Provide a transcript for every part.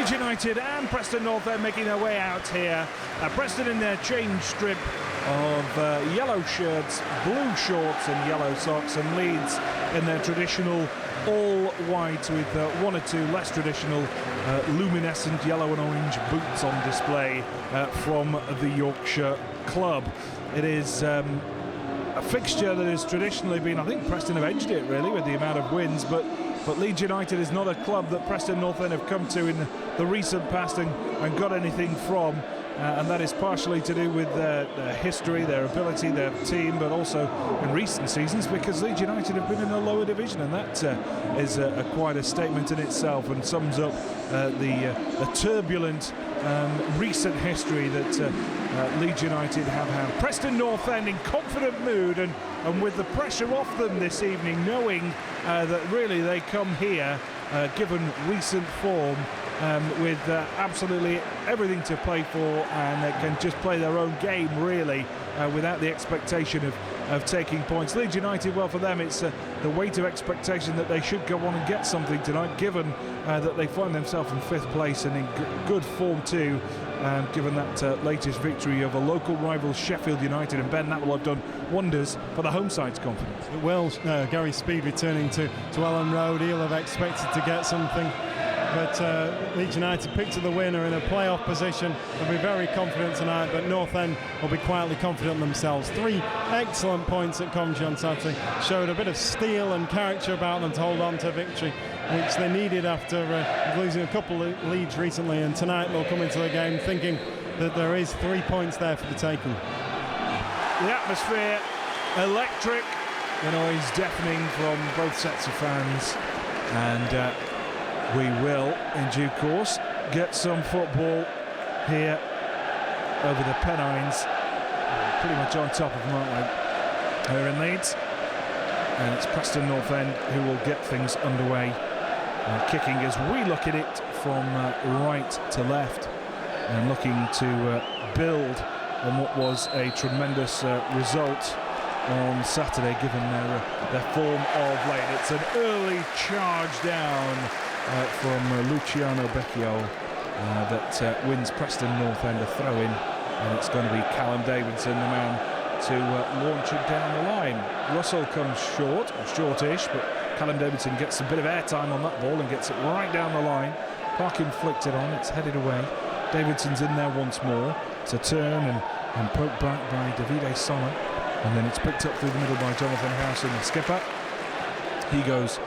Leeds United and Preston North End making their way out here. Preston in their change strip of yellow shirts, blue shorts and yellow socks, and Leeds in their traditional all white with one or two less traditional luminescent yellow and orange boots on display from the Yorkshire club. It is a fixture that has traditionally been, I think Preston have edged it really with the amount of wins, but Leeds United is not a club that Preston North End have come to in the recent past and got anything from. And that is partially to do with their history, their ability, their team, but also in recent seasons because Leeds United have been in the lower division, and that is quite a statement in itself and sums up the turbulent recent history that Leeds United have had. Preston North End in confident mood and with the pressure off them this evening, knowing that really they come here given recent form with absolutely everything to play for, and they can just play their own game really without the expectation of taking points. Leeds United, well, for them it's the weight of expectation that they should go on and get something tonight, given that they find themselves in 5th place and in good form too, given that latest victory over local rival Sheffield United. And Ben, that will have done wonders for the home side's confidence. It will. Gary Speed returning to Elland Road, he'll have expected to get something. But Leeds United picked up the winner in a playoff position. They'll be very confident tonight, but North End will be quietly confident themselves. 3 excellent points at Coventry on Saturday. Showed a bit of steel and character about them to hold on to victory, which they needed after losing a couple of leads recently. And tonight they'll come into the game thinking that there is 3 points there for the taking. The atmosphere electric, the noise deafening from both sets of fans, and we will, in due course, get some football here over the Pennines. Pretty much on top of Martin here in Leeds. And it's Preston North End who will get things underway. Kicking as we look at it from right to left, and looking to build on what was a tremendous result on Saturday, given their form of late. It's an early charge down from Luciano Becchio that wins Preston North End a throw-in, and it's going to be Callum Davidson, the man to launch it down the line. Russell comes shortish, but Callum Davidson gets a bit of airtime on that ball and gets it right down the line. Parkin flicked it on, it's headed away. Davidson's in there once more. It's a turn and poked back by Davide Somma, and then it's picked up through the middle by Jonathan Howson, the skipper. He goes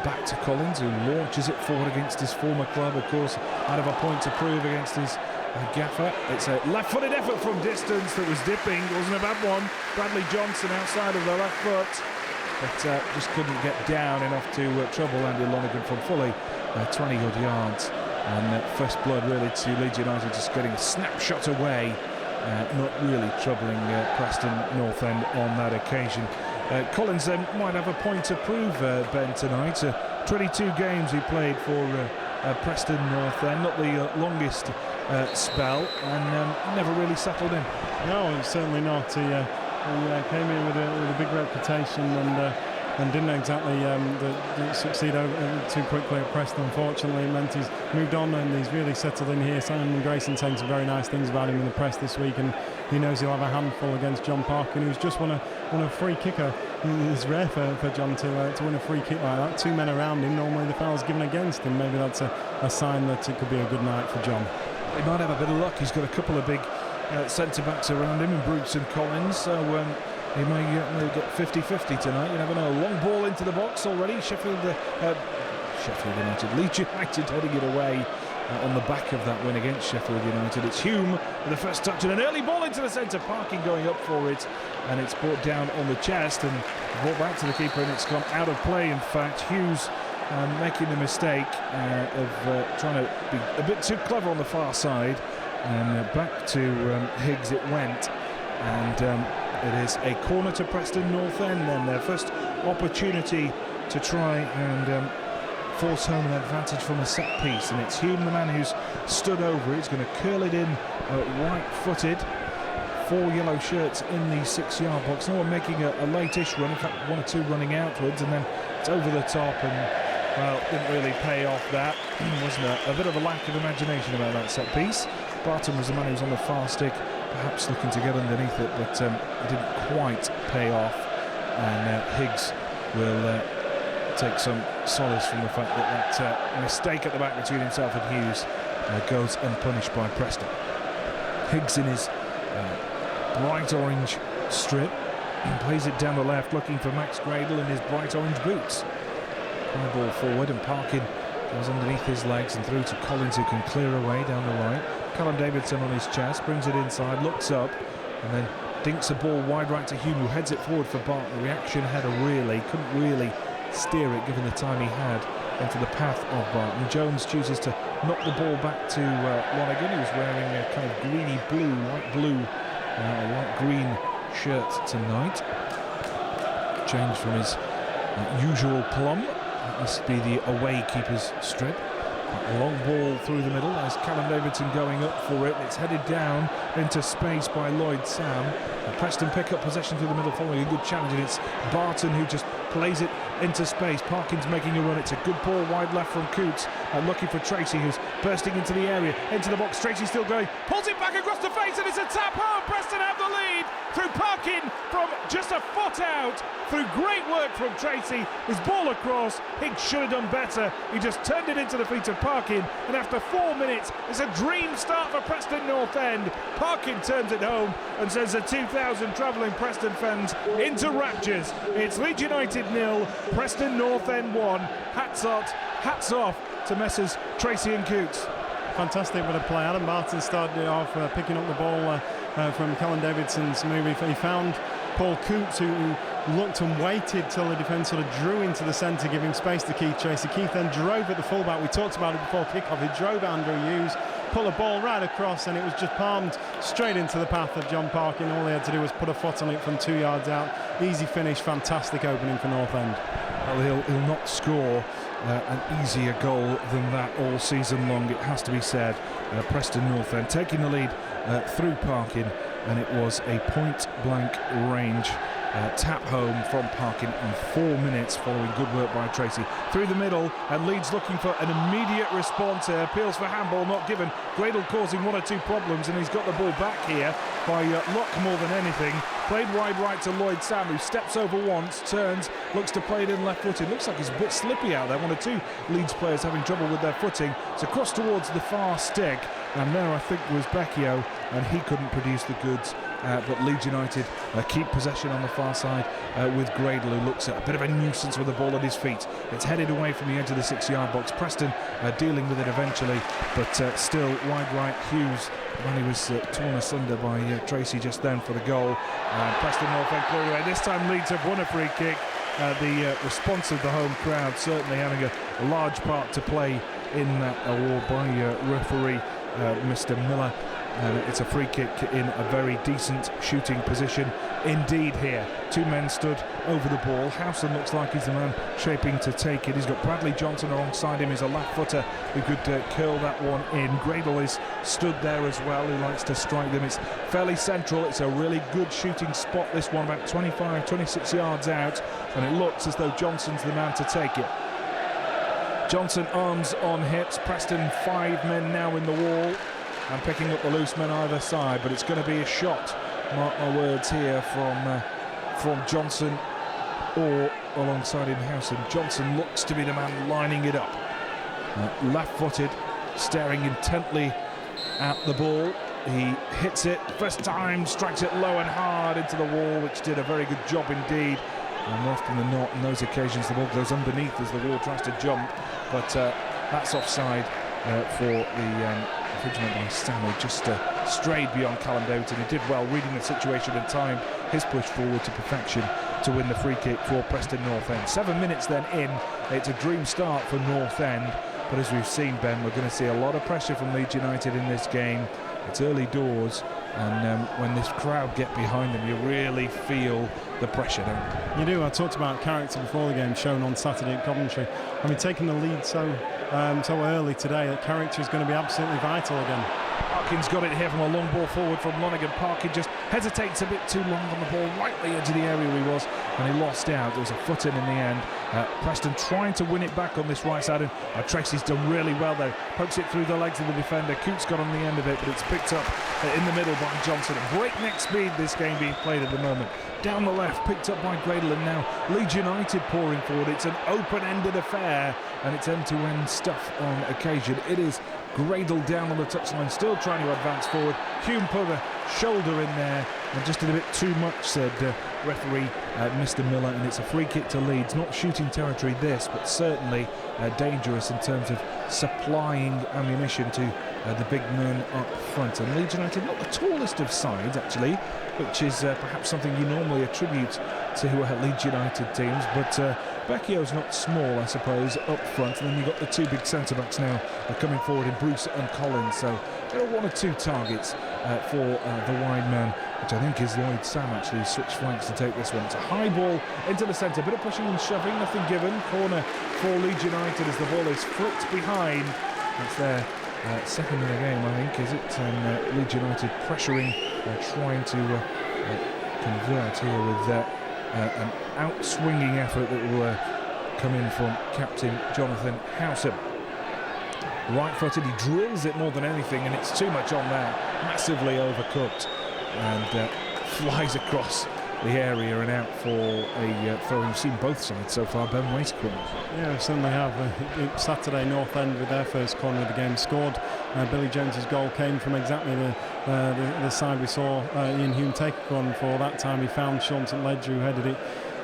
back to Collins, who launches it forward against his former club, of course, out of a point to prove against his gaffer. It's a left-footed effort from distance that was dipping, wasn't a bad one. Bradley Johnson outside of the left foot, but just couldn't get down enough to trouble Andy Lonergan from fully 20-odd yards. And first blood really to Leeds United, just getting a snapshot away, not really troubling Preston North End on that occasion. Collins then might have a point to prove, Ben, tonight. 22 games he played for Preston North End, not the longest spell, and never really settled in. No, certainly not. He came in with a big reputation and didn't exactly succeed too quickly at Preston. Unfortunately, it meant he's moved on and he's really settled in here. Simon Grayson saying some very nice things about him in the press this week, and he knows he'll have a handful against Jon Parkin, who's just won a free kicker. It's rare for Jon to win a free kick like that. 2 men around him, normally the foul's given against him. Maybe that's a sign that it could be a good night for Jon. He might have a bit of luck. He's got a couple of big centre-backs around him in Brooks and Collins, so he may get 50-50 tonight. You never know. Long ball into the box already. Sheffield United, Leeds United heading it away on the back of that win against Sheffield United. It's Hume with the first touch and an early ball into the centre. Parkin going up for it, and it's brought down on the chest and brought back to the keeper, and it's gone out of play. In fact, Hughes making the mistake of trying to be a bit too clever on the far side, and back to Higgs it went, and it is a corner to Preston North End, then their first opportunity to try and force home an advantage from a set piece, and it's Hume, the man who's stood over it. He's going to curl it in right-footed. 4 yellow shirts in the 6-yard box. No one making a late-ish run, in fact 1 or 2 running outwards, and then it's over the top, and Well, didn't really pay off that, wasn't it? A bit of a lack of imagination about that set piece. Barton was the man who was on the far stick, perhaps looking to get underneath it, but it didn't quite pay off. And Higgs will take some solace from the fact that that mistake at the back between himself and Hughes goes unpunished by Preston. Higgs in his bright orange strip plays it down the left, looking for Max Gradel in his bright orange boots. High ball forward, and Parkin goes underneath his legs and through to Collins, who can clear away down the right. Callum Davidson on his chest, brings it inside, looks up, and then dinks a ball wide right to Hume, who heads it forward for Barton. The reaction header couldn't really steer it given the time he had into the path of Barton. Jones chooses to knock the ball back to Lonergan, who's wearing a kind of greeny blue, light green shirt tonight. Change from his usual plum. That must be the away keeper's strip. A long ball through the middle. There's Callum Davidson going up for it. It's headed down into space by Lloyd Sam. Preston pick up possession through the middle following a good challenge, and it's Barton who just plays it into space. Parkin's making a run. It's a good ball wide left from Coutts, looking for Treacy, who's bursting into the area, into the box. Treacy still going, pulls it back across the face, and it's a tap home. Preston have the lead through Parkin from just a foot out, through great work from Treacy. His ball across. Higgs should have done better. He just turned it into the feet of Parkin, and after 4 minutes, it's a dream start for Preston North End. Parkin turns it home and sends the 2,000 travelling Preston fans into raptures. It's Leeds United 0, Preston North End 1. Hats off to Messrs Treacy and Coutts. Fantastic bit of play. Adam Barton started it off picking up the ball from Callum Davidson's move. He found Paul Coutts, who looked and waited till the defence sort of drew into the centre, giving space to Keith Treacy. Keith then drove at the fullback. We talked about it before kick-off. He drove Andrew Hughes, put the ball right across, and it was just palmed straight into the path of Jon Parkin. All he had to do was put a foot on it from 2 yards out. Easy finish, fantastic opening for North End. Well, he'll not score an easier goal than that all season long, it has to be said. Preston North End taking the lead through Parkin, and it was a point-blank range tap home from Parkin in 4 minutes following good work by Treacy. Through the middle, and Leeds looking for an immediate response here. Appeals for handball, not given. Gradel causing 1 or 2 problems, and he's got the ball back here by luck more than anything. Played wide right to Lloyd Sam, who steps over once, turns, looks to play it in left-footed. Looks like it's a bit slippy out there. 1 or 2 Leeds players having trouble with their footing. It's across towards the far stick, and there I think was Becchio, and he couldn't produce the goods. But Leeds United keep possession on the far side with Gradel, who looks at a bit of a nuisance with the ball at his feet. It's headed away from the edge of the 6-yard box. Preston dealing with it eventually, but still wide right. Hughes, when he was torn asunder by Treacy just then for the goal. Preston North End cleared away. This time Leeds have won a free kick. The response of the home crowd certainly having a large part to play in that award by referee Mr. Miller. It's a free kick in a very decent shooting position indeed here. 2 men stood over the ball. Howson looks like he's the man shaping to take it. He's got Bradley Johnson alongside him. He's a left footer who could curl that one in. Gradel is stood there as well. He likes to strike them. It's fairly central. It's a really good shooting spot, this one, about 25, 26 yards out, and it looks as though Johnson's the man to take it. Johnson arms on hips. Preston 5 men now in the wall and picking up the loose men either side, but it's going to be a shot, mark my words here, from Johnson or alongside him Howson. Johnson looks to be the man lining it up. Left-footed, staring intently at the ball. He hits it first time, strikes it low and hard into the wall, which did a very good job indeed. And more often than not, on those occasions, the ball goes underneath as the wall tries to jump, but that's offside for the infringement by Stanley. Just strayed beyond Callum Davidson. He did well reading the situation and timed his push forward to perfection to win the free kick for Preston North End. 7 minutes then in. It's a dream start for North End, but as we've seen, Ben, we're going to see a lot of pressure from Leeds United in this game. It's early doors, and when this crowd get behind them, you really feel the pressure, don't you? You do. I talked about character before the game shown on Saturday at Coventry. I mean, taking the lead so early today, that character is going to be absolutely vital again. Parkin's got it here from a long ball forward from Lonergan. Parkin just hesitates a bit too long on the ball, right at the edge of the area he was, and he lost out. There was a foot in the end. Preston trying to win it back on this right side, and Treacy's done really well though. Pokes it through the legs of the defender. Coutts got on the end of it, but it's picked up in the middle by Johnson. Breakneck speed this game being played at the moment. Down the left, picked up by Gradel, and now Leeds United pouring forward. It's an open-ended affair, and it's end-to-end stuff on occasion. It is Gradel down on the touchline, still trying to advance forward. Hume put a shoulder in there and just did a bit too much, said referee Mr. Miller, and it's a free kick to Leeds. Not shooting territory this, but certainly dangerous in terms of supplying ammunition to the big men up front. And Leeds United, not the tallest of sides actually, which is perhaps something you normally attribute to Leeds United teams, but Becchio's not small, I suppose, up front, and then you've got the two big centre-backs now coming forward in Bruce and Collins, so there are one or two targets for the wide man, which I think is Lloyd Sam actually, who switched flanks to take this one. It's a high ball into the centre, bit of pushing and shoving, nothing given. Corner for Leeds United as the ball is flicked behind. It's their second of the game, I think, is it? And Leeds United pressuring, trying to convert here with an out-swinging effort that will come in from captain Jonathan Howson. Right-footed, he drills it more than anything, and it's too much on there. Massively overcooked, and flies across the area and out for a throw. We've seen both sides so far. Ben Wastecorner. Yeah, we certainly have. Saturday, North End with their first corner of the game scored. Billy Jones's goal came from exactly the side we saw Ian Hume take one for. That time he found Sean St Ledger, who headed it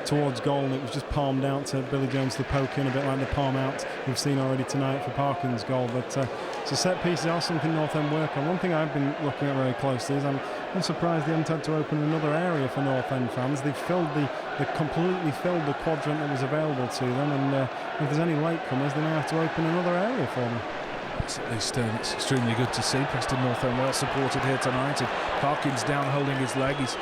towards goal, and it was just palmed out to Billy Jones to poke in, a bit like the palm out we've seen already tonight for Parkin's goal. But so set pieces are something North End work on. One thing I've been looking at very closely is I'm surprised they haven't had to open another area for North End fans. They've completely filled the quadrant that was available to them, and if there's any latecomers, they now have to open another area for them. At least it's extremely good to see. Preston North End well supported here tonight, and Parkin's down holding his leg. He's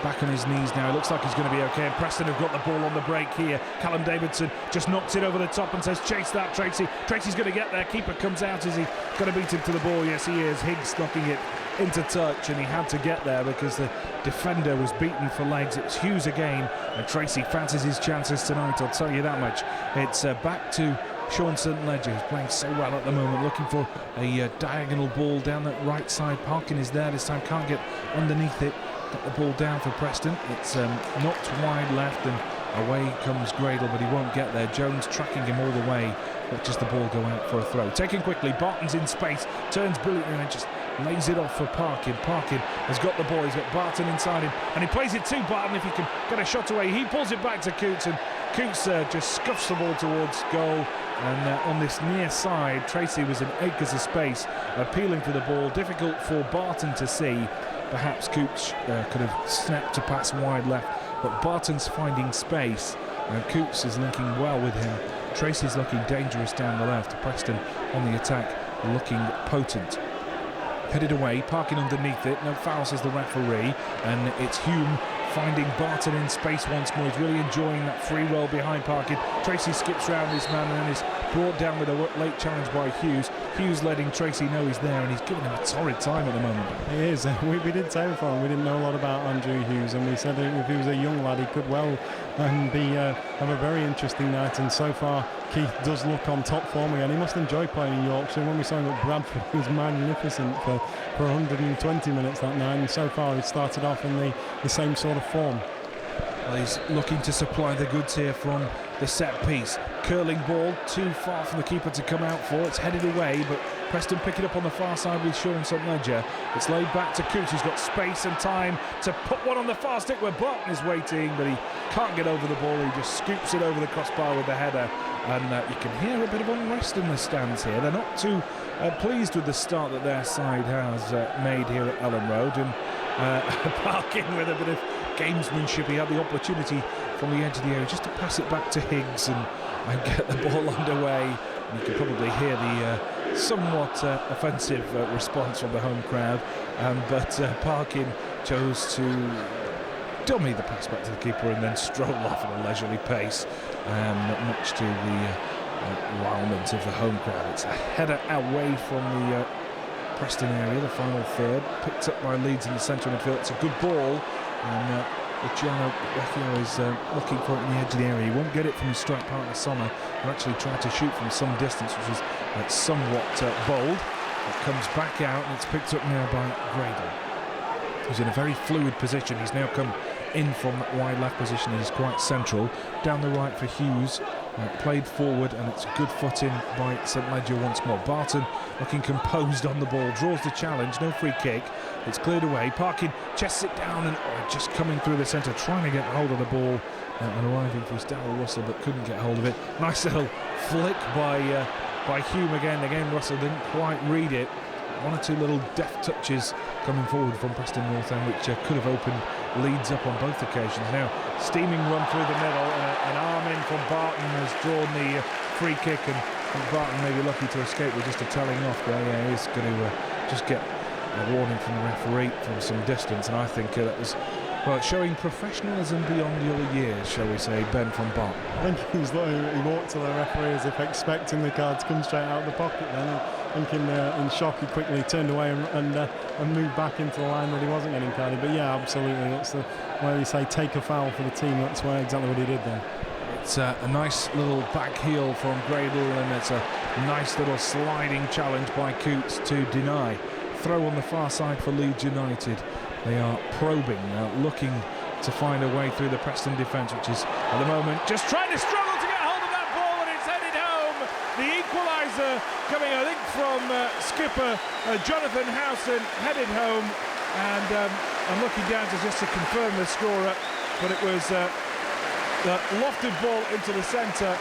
back on his knees now. It looks like he's going to be okay, and Preston have got the ball on the break here. Callum Davidson just knocks it over the top and says, chase that, Treacy. Treacy's going to get there. Keeper comes out. Is he going to beat him to the ball? Yes, he is. Higgs knocking it into touch, and he had to get there because the defender was beaten for legs. It was Hughes again, and Treacy fancies his chances tonight, I'll tell you that much. It's back to Sean St Ledger, who's playing so well at the moment, looking for a diagonal ball down that right side. Parkin is there this time, can't get underneath it. Got the ball down for Preston. It's knocked wide left, and away comes Gradel, but he won't get there. Jones tracking him all the way. Watches the ball go out for a throw. Taken quickly, Barton's in space, turns brilliantly and just lays it off for Parkin. Parkin has got the ball, he's got Barton inside him, and he plays it to Barton. If he can get a shot away, he pulls it back to Coutts, and Coutts just scuffs the ball towards goal. And on this near side, Treacy was in acres of space, appealing for the ball. Difficult for Barton to see. Perhaps Coutts could have snapped a pass wide left, but Barton's finding space, and Coutts is linking well with him. Treacy's looking dangerous down the left. Preston on the attack, looking potent. Headed away, Parkin underneath it. No foul, says the referee, and it's Hume finding Barton in space once more. He's really enjoying that free roll behind Parkin. Treacy skips round this man and then is brought down with a late challenge by Hughes. Hughes letting Treacy know he's there, and he's giving him a torrid time at the moment. He is. We did say before, we didn't know a lot about Andrew Hughes, and we said if he was a young lad, he could well have a very interesting night. And so far, Keith does look on top form again. He must enjoy playing in Yorkshire. When we saw him at Bradford, he was magnificent for 120 minutes that night, and so far he started off in the same sort of form. Well, he's looking to supply the goods here from the set piece. Curling ball, too far for the keeper to come out for. It's headed away, but Preston pick it up on the far side with Sean St Ledger. It's laid back to Coutts, who's got space and time to put one on the far stick where Barton is waiting, but he can't get over the ball. He just scoops it over the crossbar with the header, and you can hear a bit of unrest in the stands here. They're not too pleased with the start that their side has made here at Elland Road, and Parkin with a bit of gamesmanship. He had the opportunity from the edge of the area just to pass it back to Higgs and get the ball underway. And you can probably hear the somewhat offensive response from the home crowd, but Parkin chose to dummy the pass back to the keeper and then stroll off at a leisurely pace, much to the wildment of the home crowd. It's a header away from the Preston area, the final third, picked up by Leeds in the centre of midfield. It's a good ball, and Becchio is looking for it in the edge of the area. He won't get it from his strike partner Somma, who actually tried to shoot from some distance, which was somewhat bold. It comes back out, and it's picked up now by Gradel, who's in a very fluid position. He's now come in from that wide left position. He's quite central. Down the right for Hughes, played forward, and it's a good foot in by St Ledger once more. Barton looking composed on the ball, draws the challenge, no free kick. It's cleared away. Parkin chests it down and just coming through the centre, trying to get hold of the ball, and arriving for his Darryl Russell, but couldn't get hold of it. Nice little flick by Hume again. Again, Russell didn't quite read it. One or two little deft touches coming forward from Preston North End, which could have opened Leeds up on both occasions. Now, steaming run through the middle, an arm in from Barton has drawn the free kick, and Barton may be lucky to escape with just a telling off there. Yeah, he's going to just get a warning from the referee from some distance, and I think that was, well, showing professionalism beyond your years, shall we say, Ben from Barton. I think he walked to the referee as if expecting the card to come straight out of the pocket then. I think in shock he quickly turned away and moved back into the line that he wasn't getting carded. But yeah, absolutely, that's the way you say take a foul for the team. That's exactly what he did there. It's a nice little back heel from Gradel, and it's a nice little sliding challenge by Coutts to deny. Throw on the far side for Leeds United. They are probing, looking to find a way through the Preston defence, which is at the moment just trying to struggle to get hold of that ball, and it's headed home. The equaliser coming, I think, from skipper Jonathan Howson, headed home, and I'm looking down just to confirm the scorer, but it was the lofted ball into the centre,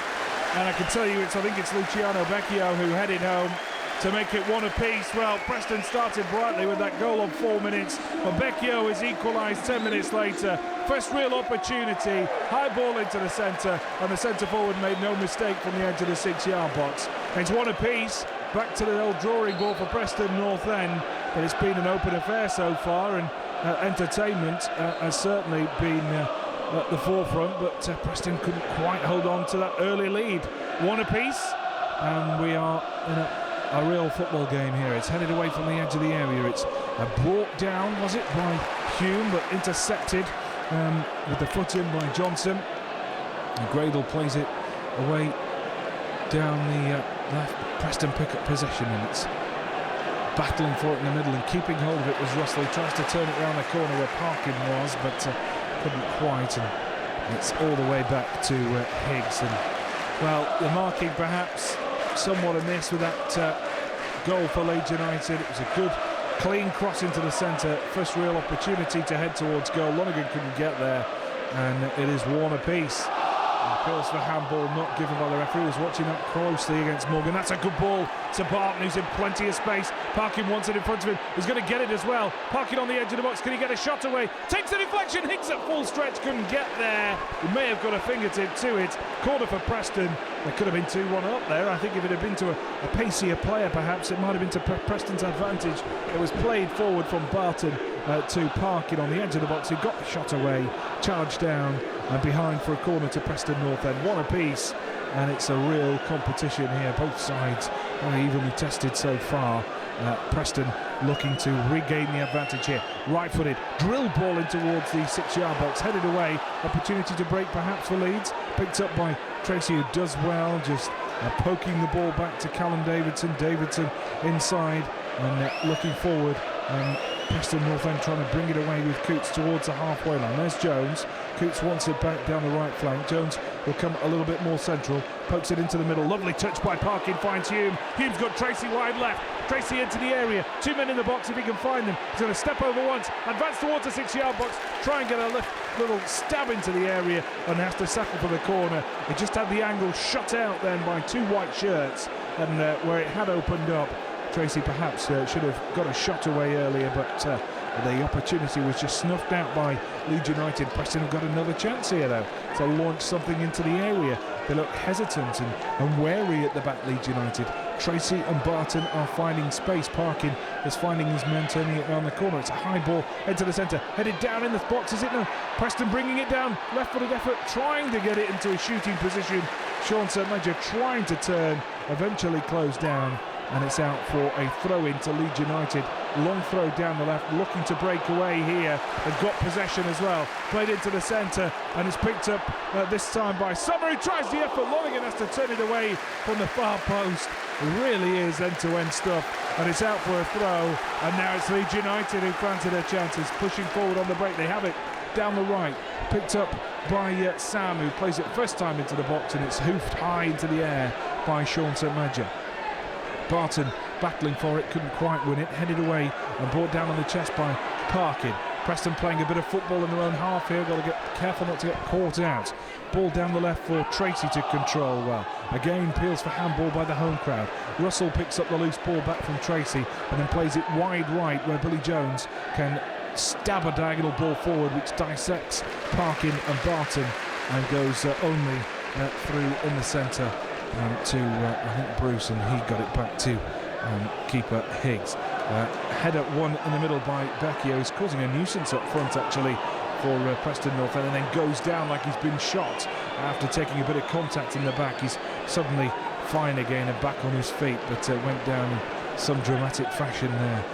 and I can tell you I think it's Becchio who headed home to make it one apiece. Well, Preston started brightly with that goal on 4 minutes, but Becchio is equalised 10 minutes later. First real opportunity, high ball into the centre, and the centre forward made no mistake from the edge of the 6-yard box. It's one apiece, back to the old drawing board for Preston North End, but it's been an open affair so far, and entertainment has certainly been at the forefront, but Preston couldn't quite hold on to that early lead. One apiece, and we are in a real football game here. It's headed away from the edge of the area. It's brought down, was it, by Hume, but intercepted with the foot in by Johnson. And Gradel plays it away down the left. Preston pick up possession, and it's battling for it in the middle, and keeping hold of it was Russell. He tries to turn it around the corner where Parkin was, but couldn't quite, and it's all the way back to Higgs. And well, the marking perhaps somewhat amiss with that goal for Leeds United. It was a good clean cross into the centre, first real opportunity to head towards goal. Lonergan couldn't get there, and it is one apiece. Appeals for handball not given by the referee. He was watching that closely against Morgan. That's a good ball to Barton, who's in plenty of space. Parkin wants it in front of him. He's going to get it as well. Parkin on the edge of the box. Can he get a shot away? Takes the deflection. Higgs at full stretch. Couldn't get there. He may have got a fingertip to it. Corner for Preston. There could have been 2-1 up there. I think if it had been to a pacier player, perhaps it might have been to Preston's advantage. It was played forward from Barton to Parkin on the edge of the box. He got the shot away, charged down, and behind for a corner to Preston North End. One apiece, and it's a real competition here. Both sides very evenly tested so far. Preston looking to regain the advantage here. Right-footed, drill ball in towards the 6-yard box, headed away. Opportunity to break perhaps for Leeds. Picked up by Treacy, who does well, just poking the ball back to Callum Davidson. Davidson inside and looking forward. Preston North End trying to bring it away with Coutts towards the halfway line. There's Jones. Coutts wants it back down the right flank. Jones will come a little bit more central. Pokes it into the middle. Lovely touch by Parkin. Finds Hume. Hume's got Treacy wide left. Treacy into the area. 2 men in the box if he can find them. He's going to step over once. Advance towards the 6-yard box. Try and get a little stab into the area, and has to settle for the corner. He just had the angle shut out then by 2 white shirts, and where it had opened up, Treacy perhaps should have got a shot away earlier, but the opportunity was just snuffed out by Leeds United. Preston have got another chance here though to launch something into the area. They look hesitant and wary at the back, Leeds United. Treacy and Barton are finding space. Parkin is finding his men, turning it around the corner. It's a high ball into the centre, headed down in the box, is it? No. Preston bringing it down, left-footed effort, trying to get it into a shooting position. St Ledger trying to turn, eventually closed down and it's out for a throw-in to Leeds United. Long throw down the left, looking to break away here. They've got possession as well. Played into the centre, and it's picked up this time by Somma, who tries the effort. Lonergan has to turn it away from the far post. It really is end-to-end stuff, and it's out for a throw. And now it's Leeds United who planted their chances, pushing forward on the break. They have it down the right, picked up by Sam, who plays it first time into the box, and it's hoofed high into the air by Sean St Ledger. Barton battling for it, couldn't quite win it, headed away and brought down on the chest by Parkin. Preston playing a bit of football in their own half here, got to get careful not to get caught out. Ball down the left for Treacy to control well. Again, peels for handball by the home crowd. Russell picks up the loose ball back from Treacy and then plays it wide right, where Billy Jones can stab a diagonal ball forward, which dissects Parkin and Barton and goes only through in the centre to I think Bruce, and he got it back to keeper Higgs. Header one in the middle by Becchio, who's causing a nuisance up front actually for Preston North End, and then goes down like he's been shot after taking a bit of contact in the back. He's suddenly fine again and back on his feet, but went down in some dramatic fashion there.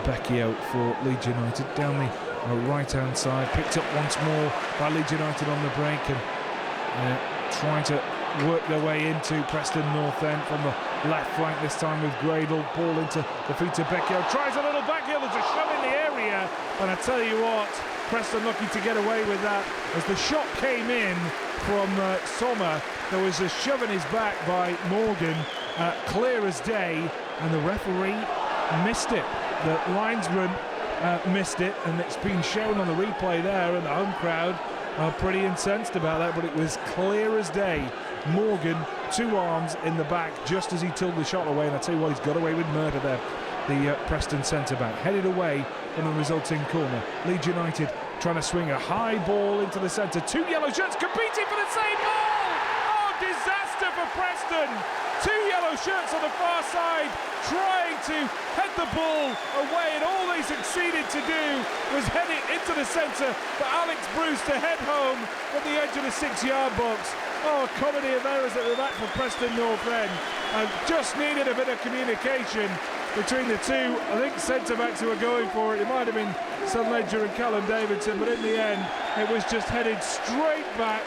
Becchio for Leeds United down the right hand side, picked up once more by Leeds United on the break, and trying to work their way into Preston North End from the left flank this time with Gradel. Ball into the feet of Becchio, tries a little back heel, there's a shove in the area, and I tell you what, Preston looking to get away with that. As the shot came in from Somma, there was a shove in his back by Morgan, clear as day, and the referee missed it. The linesman missed it, and it's been shown on the replay there, and the home crowd are pretty incensed about that, but it was clear as day. Morgan, two arms in the back just as he took the shot away, and I tell you what, he's got away with murder there. The Preston centre-back headed away from the resulting corner. Leeds United trying to swing a high ball into the centre. Two yellow shirts competing for the same ball! Oh, disaster for Preston! Two yellow shirts on the far side trying to head the ball away, and all they succeeded to do was head it into the centre for Alex Bruce to head home at the edge of the 6-yard box. Oh, a comedy of errors at the back for Preston North End. And just needed a bit of communication between the two, I think, centre-backs who were going for it. It might have been St Ledger and Callum Davidson, but in the end, it was just headed straight back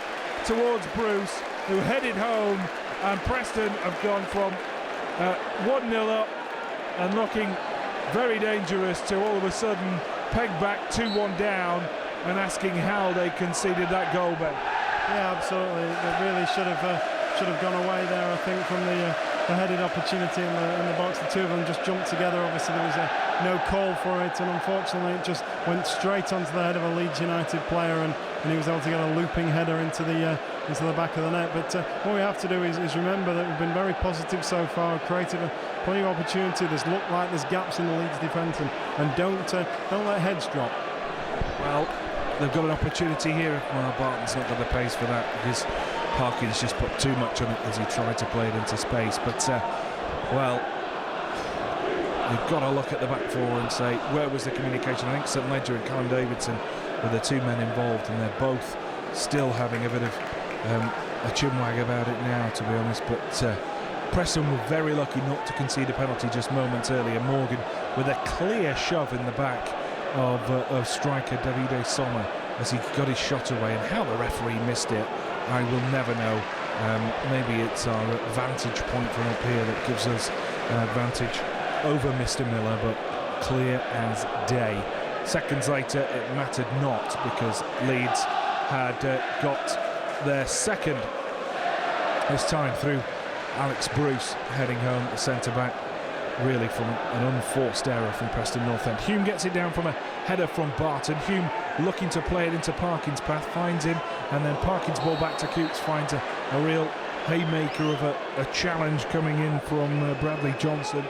towards Bruce, who headed home, and Preston have gone from 1-0 up and looking very dangerous to all of a sudden pegged back 2-1 down and asking how they conceded that goal, Ben. Yeah, absolutely. They really should have gone away there, I think, from the headed opportunity in the box. The two of them just jumped together. Obviously, there was no call for it, and unfortunately, it just went straight onto the head of a Leeds United player, and he was able to get a looping header into the back of the net. But what we have to do is remember that we've been very positive so far, created plenty of opportunity. There's looked like there's gaps in the Leeds defence, and don't let heads drop. Well, they've got an opportunity here. Well, Barton's not got the pace for that because Parkin's just put too much on it as he tried to play it into space. But well, you've got to look at the back four and say, where was the communication? I think St Ledger and Callum Davidson were the two men involved, and they're both still having a bit of a chinwag about it now, to be honest. But Preston were very lucky not to concede a penalty just moments earlier. Morgan with a clear shove in the back of striker Davide Somma as he got his shot away, and how the referee missed it, I will never know. Maybe it's our vantage point from up here that gives us an advantage over Mr Miller, but clear as day. Seconds later, it mattered not, because Leeds had got their second, this time through Alex Bruce heading home, the centre-back, really from an unforced error from Preston North End. Hume gets it down from a header from Barton. Hume looking to play it into Parkin's path, finds him, and then Parkin's ball back to Coutts, finds a real haymaker of a challenge coming in from Bradley Johnson,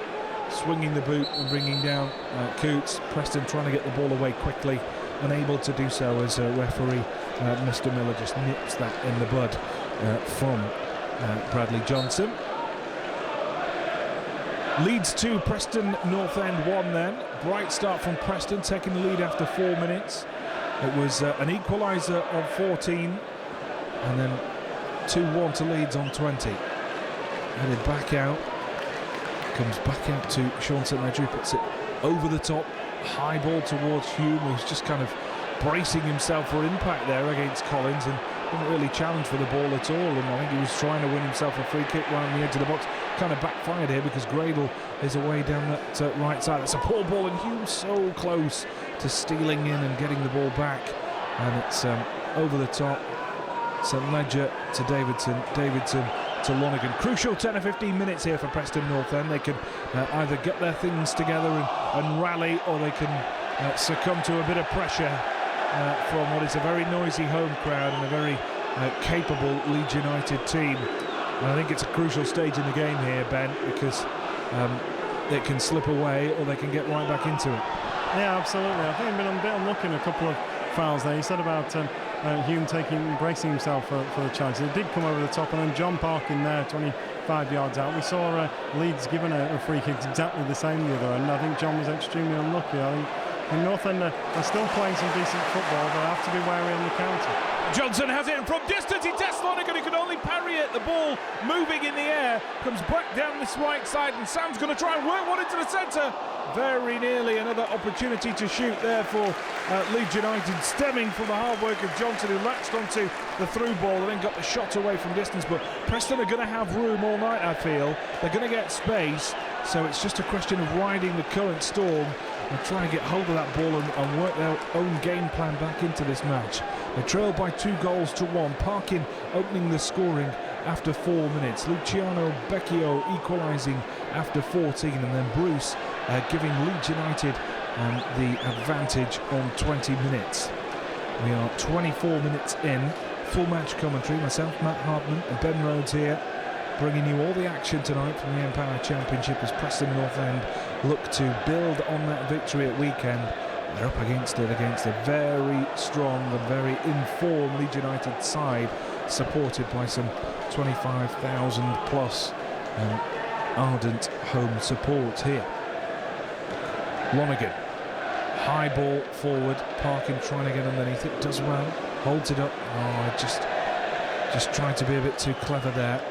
swinging the boot and bringing down Coutts. Preston trying to get the ball away quickly, unable to do so as referee Mr Miller just nips that in the bud from Bradley Johnson. Leeds 2, Preston North End 1 then. Bright start from Preston, taking the lead after 4 minutes. It was an equaliser on 14, and then 2-1 to Leeds on 20. Headed back out. Comes back out to Sean St Ledger, puts it over the top, high ball towards Hume, who's just kind of bracing himself for impact there against Collins and didn't really challenge for the ball at all, and I think he was trying to win himself a free kick round the edge of the box. Kind of backfired here because Gradel is away down that right side. It's a poor ball and Hume so close to stealing in and getting the ball back, and it's over the top. St Ledger to Davidson to Lonergan. Crucial 10 or 15 minutes here for Preston North End. They can either get their things together and rally, or they can succumb to a bit of pressure from what is a very noisy home crowd and a very capable Leeds United team. And I think it's a crucial stage in the game here, Ben, because it can slip away or they can get right back into it. Yeah, absolutely. I think I've been a bit unlucky in a couple of fouls there. You said about Hume bracing himself for the chance. It did come over the top, and then Jon Parkin there, 25 yards out. We saw Leeds given a free kick exactly the same the other end. I think Jon was extremely unlucky. I think in North End are still playing some decent football, but have to be wary on the counter. Johnson has it, and from distance he tests Lonergan, who can only parry it. The ball moving in the air, comes back down this right side, and Sam's going to try and work one into the centre. Very nearly another opportunity to shoot there for Leeds United, stemming from the hard work of Johnson, who latched onto the through ball and then got the shot away from distance. But Preston are going to have room all night, I feel. They're going to get space, so it's just a question of riding the current storm and trying to get hold of that ball and work their own game plan back into this match. They trail by 2-1. Parkin opening the scoring after 4 minutes. Luciano Becchio equalising after 14, and then Bruce giving Leeds United the advantage on 20 minutes. We are 24 minutes in. Full match commentary. Myself, Matt Hartman, and Ben Rhodes here, bringing you all the action tonight from the Empire Championship as Preston North End look to build on that victory at weekend. They're up against a very strong and very informed Leeds United side, supported by some 25,000 plus ardent home support here. Lonergan, high ball forward, Parkin trying to get underneath it, does well, holds it up. Oh, just tried to be a bit too clever there.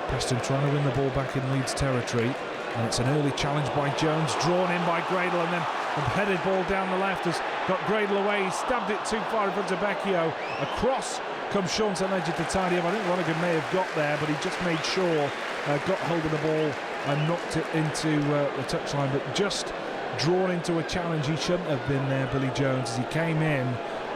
Preston trying to win the ball back in Leeds territory, and it's an early challenge by Jones, drawn in by Gradel, and then a headed ball down the left has got Gradel away. He stabbed it too far in front of Becchio. Across comes Sean St Ledger to tidy up. I think Lonergan may have got there, but he just made sure, got hold of the ball and knocked it into the touchline, but just drawn into a challenge. He shouldn't have been there, Billy Jones, as he came in,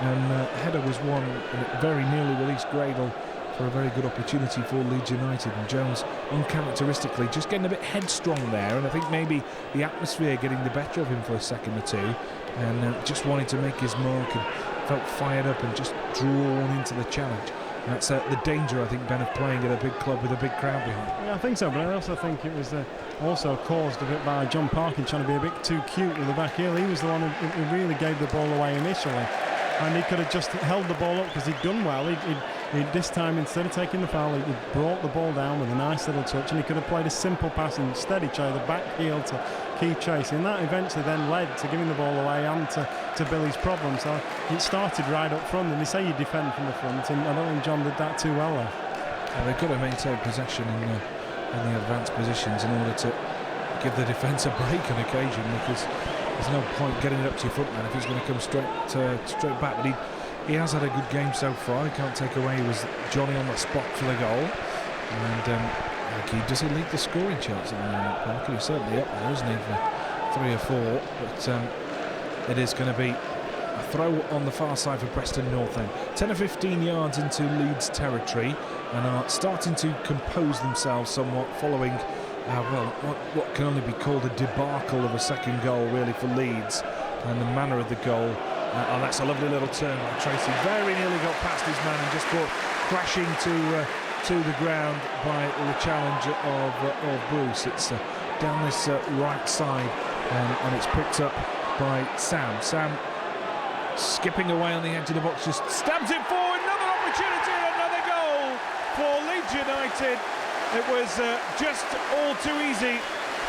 and header was won, and it very nearly released Gradel for a very good opportunity for Leeds United. And Jones, uncharacteristically, just getting a bit headstrong there, and I think maybe the atmosphere getting the better of him for a second or two, and just wanting to make his mark, and felt fired up and just drawn into the challenge. And that's the danger, I think, Ben, of playing at a big club with a big crowd behind. Yeah, I think so, but I also think it was also caused a bit by Jon Parkin trying to be a bit too cute with the back heel. He was the one who really gave the ball away initially, and he could have just held the ball up because he'd done well. This time, instead of taking the foul, he brought the ball down with a nice little touch, and he could have played a simple pass and instead he tried the back heel to keep chasing. That eventually then led to giving the ball away and to Billy's problem. So it started right up front, and they say you defend from the front, and I don't think Jon did that too well there. They've got to maintain possession in the advanced positions in order to give the defence a break on occasion, because there's no point getting it up to your front man if he's going to come straight back. But he has had a good game so far. He can't take away he was Johnny on the spot for the goal, and does he lead the scoring charts at the moment, Parker? He's certainly up there, isn't he, for 3 or 4, but it is going to be a throw on the far side for Preston North End. 10 or 15 yards into Leeds territory, and are starting to compose themselves somewhat following what can only be called a debacle of a second goal, really, for Leeds, and the manner of the goal. That's a lovely little turn by Treacy. Very nearly got past his man and just got crashing to the ground by the challenge of Bruce. It's down this right side, and it's picked up by Sam. Sam skipping away on the edge of the box, just stabs it forward. Another opportunity, another goal for Leeds United. It was just all too easy